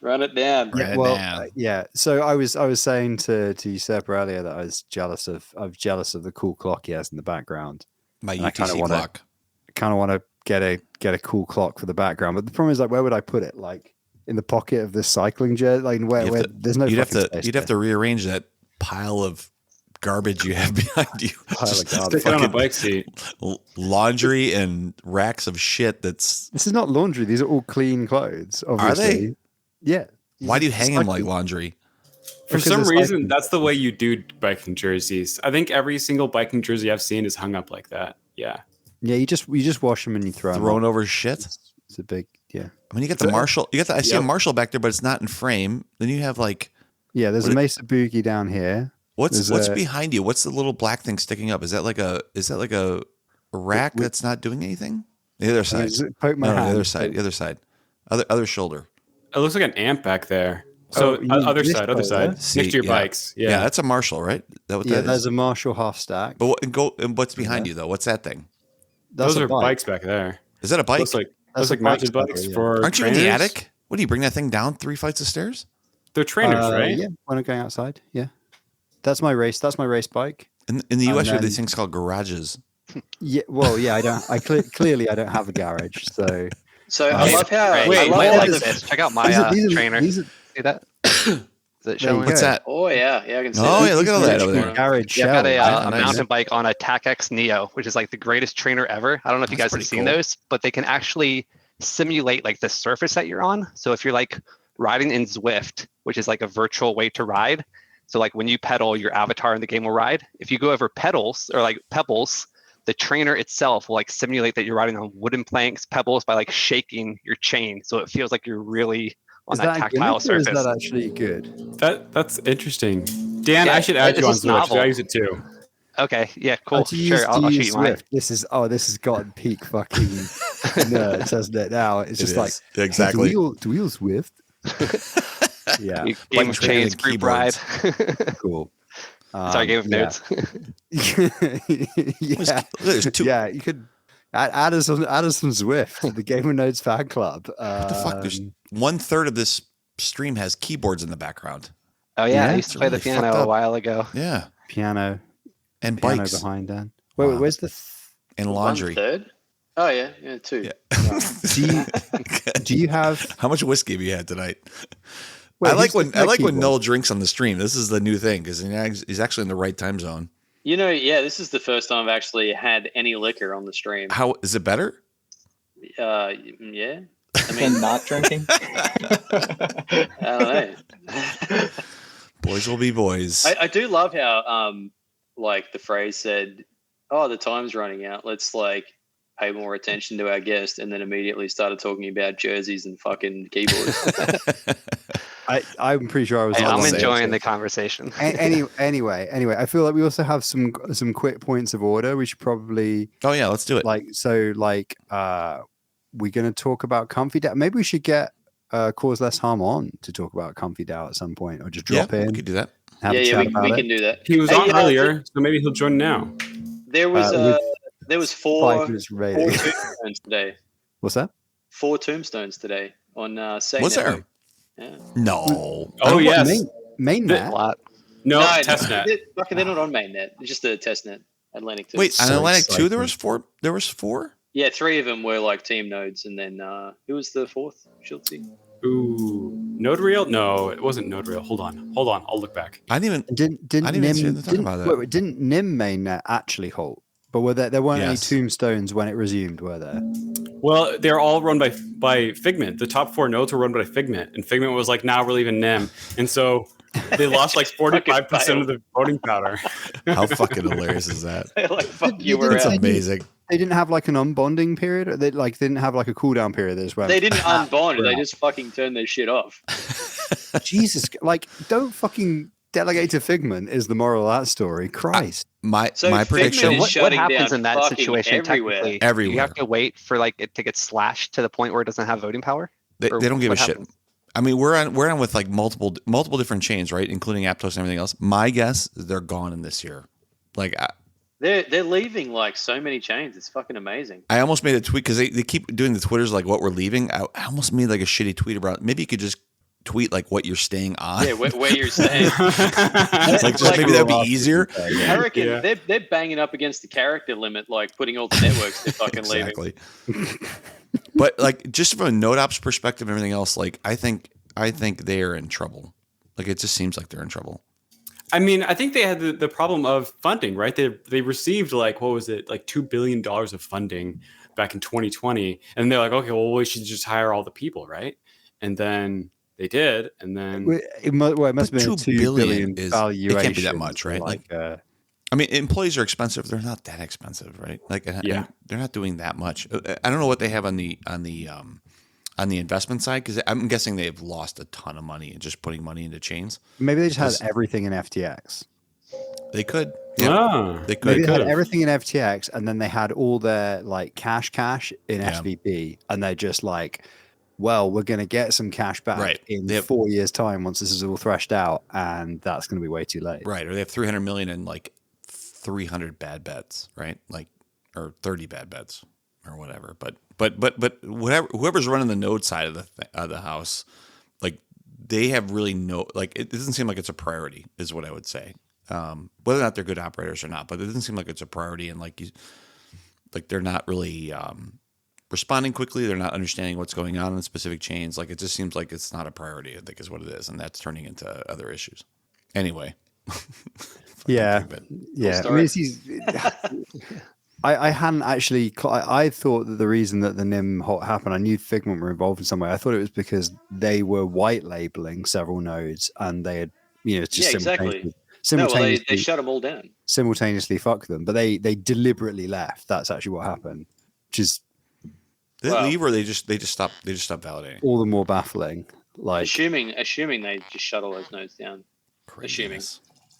Yeah. So I was saying to Usurper earlier that I was jealous of the cool clock he has in the background. My And I kinda UTC wanna- clock. Kind of want to get a cool clock for the background, but the problem is like, where would I put it? Like in the pocket of this cycling jersey? Like where there's no. You'd space have to rearrange that pile of garbage you have behind you. Pile of Just garbage. Stick it on a bike seat. laundry and racks of shit. This is not laundry. These are all clean clothes. Obviously. Are they? Yeah. Why do you hang them like laundry? For Because some it's reason, like- that's the way you do biking jerseys. I think every single biking jersey I've seen is hung up like that. Yeah. Yeah, you just wash them and you throw them. Thrown over shit. It's a big I mean, you get the Marshall. I see a Marshall back there, but it's not in frame. Then you have like there's a Mesa Boogie down here. what's behind you? What's the little black thing sticking up? Is that like a rack that's not doing anything? The other side. Poke my No, hand. the other side. The other side. Other shoulder. It looks like an amp back there. So you mean other this side, way there? next to your bikes. Yeah, that's a Marshall, right? That what Yeah, that there's is? a Marshall half stack. But what's behind you though? What's that thing? That's Those a are bike. bikes back there. Is that a bike? Looks like That's a mounted bike bikes cover, yeah. for Aren't you in the trainers. attic? What do you bring that thing down 3 flights of stairs? They're trainers, right? Yeah, when I'm going outside. Yeah, that's my race. That's my race bike. In the US, we have then- these things called garages. Yeah, well, yeah, I don't. Clearly I don't have a garage. So So I love how. Wait, I love wait, how like the- this. Check out my trainer. These are, See that? Is it showing? What's that? Oh yeah, I can see. Oh that. yeah, look at all that over there. garage Yeah, I've got shell. a Nice. mountain bike on a TAC Neo, which is like the greatest trainer ever. I don't know if you That's guys have pretty seen cool. those, but they can actually simulate like the surface that you're on. So if you're like riding in Zwift, which is like a virtual way to ride. So like when you pedal, your avatar in the game will ride. If you go over pedals or like pebbles, the trainer itself will like simulate that you're riding on wooden planks, pebbles by like shaking your chain. So it feels like you're really on Is that that a tactile gimmick or is surface. that actually good? That's interesting. Dan, Yeah, I should add it's you on just Zwift. 'cause novel. I use it too. Okay, yeah, cool. To Sure, I'll shoot use you mine. Swift. This has gotten peak fucking nerds, hasn't it? Now it's just It like is. Exactly. Do we use Swift? Yeah, Game Like of training Chains group ride. keyboards. cool. Sorry, Game of yeah. Nerds. Yeah, There's two. yeah. You could add us some Zwift to the Game of Nodes fan club. What the fuck? There's 1/3 of this stream has keyboards in the background. Oh yeah, Yeah, I used to it's play the really piano fucked a up. while ago. Yeah, piano and piano bikes behind Dan. Wait, Wow. where's the? and laundry. 1/3? Oh yeah, 2. Yeah. Do you have? How much whiskey have you had tonight? Wait, I like who's when the when keyboard? Noel drinks on the stream. This is the new thing because he's actually in the right time zone. You know, yeah, this is the first time I've actually had any liquor on the stream. How is it better? Yeah. I mean, And not drinking. I don't know. Boys will be boys. I do love how, like the phrase said, "Oh, the time's running out. Let's like pay more attention to our guest," and then immediately started talking about jerseys and fucking keyboards. I'm pretty sure I was. Hey, on I'm the same enjoying side. the conversation. Anyway, I feel like we also have some quick points of order. We should probably Oh yeah, let's do it. we're going to talk about Comfy DAO. Maybe we should get Cause Less Harm on to talk about Comfy DAO at some point, or just drop yeah, in, we could do that. have a yeah, chat we about it. can do that. He was Hey, on earlier, so maybe he'll join now. There was with there was 5 four minutes four rating. tombstones today. What's that? 4 tombstones today on Say Was there? Network. Yeah. No. Oh What, yes. Mainnet? A lot. No, testnet. They're not on mainnet. It's just a testnet. Atlantic 2. Wait, on So Atlantic 2 there exciting. was 4. There was 4. Yeah, 3 of them were like team nodes, and then who was the 4th? Schultzy. Ooh, Node Reel? No, it wasn't Node Reel. Hold on. I'll look back. I didn't even. Didn't I didn't even see Nim them talk about that. wait, didn't Nim mainnet actually halt? But were there weren't any Yes. tombstones when it resumed, were there? Well, they're all run by Figment. The top 4 nodes were run by Figment, and Figment was like, "Now we're leaving NIM," and so they lost like 45% of the voting power. How fucking hilarious is that? Like fuck Did- you, did we're It's out. amazing. They didn't have like an unbonding period. Or they didn't have like a cooldown period. They just went. They didn't unbond. we're They out. just fucking turned their shit off. Jesus, like, don't fucking delegate to Figment is the moral of that story. Christ. My Figment prediction. is What shutting happens down in that fucking situation everywhere. technically? Do Everywhere. you have to wait for like it to get slashed to the point where it doesn't have voting power? They Or don't give a what shit. happens? I mean, we're on with like multiple different chains, right? Including Aptos and everything else. My guess is they're gone in this year. Like They're leaving like so many chains. It's fucking amazing. I almost made a tweet because they keep doing the Twitters like what we're leaving. I almost made like a shitty tweet about maybe you could just tweet like what you're staying on. Yeah, where you're staying. Like just maybe that'd be easier. I reckon they're banging up against the character limit, like putting all the networks they're fucking leaving. Exactly. But like just from a node ops perspective and everything else, like I think they are in trouble. Like it just seems like they're in trouble. I mean, I think they had the problem of funding, right? They received like, what was it, like $2 billion of funding back in 2020. And they're like, okay, well, we should just hire all the people, right? And then they did. And then it must have been $2 billion valuation. It can't be that much, right? Like, I mean, employees are expensive. They're not that expensive, right? Like, yeah, they're not doing that much. I don't know what they have on the investment side because I'm guessing they've lost a ton of money and just putting money into chains. maybe they just had everything in FTX. They could. They could. Maybe they had everything in FTX, and then they had all their like cash in SVP, and they're just like, well, we're going to get some cash back in 4 years' time once this is all threshed out, and that's going to be way too late. Right, or they have 300 million in like 300 bad bets, right? Like, or 30 bad bets, or whatever. But whatever, whoever's running the node side of the house, like they have really it doesn't seem like it's a priority, is what I would say. Whether or not they're good operators or not, but it doesn't seem like it's a priority, and like they're not really responding quickly. They're not understanding what's going on in specific chains. Like it just seems like it's not a priority, I think is what it is, and that's turning into other issues. Anyway. Yeah. I mean, I hadn't actually. I thought that the reason that the NIM hot happened, I knew Figment were involved in some way. I thought it was because they were white labeling several nodes, and they had, just simultaneously they shut them all down. Simultaneously, fuck them. But they deliberately left. That's actually what happened. Which is they leave, or they just stop validating. All the more baffling. Like assuming they just shut all those nodes down.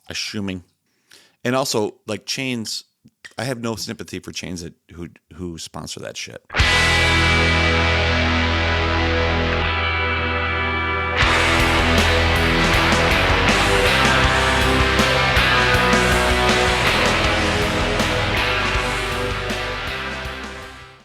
Assuming, and also like chains. I have no sympathy for chains who sponsor that shit.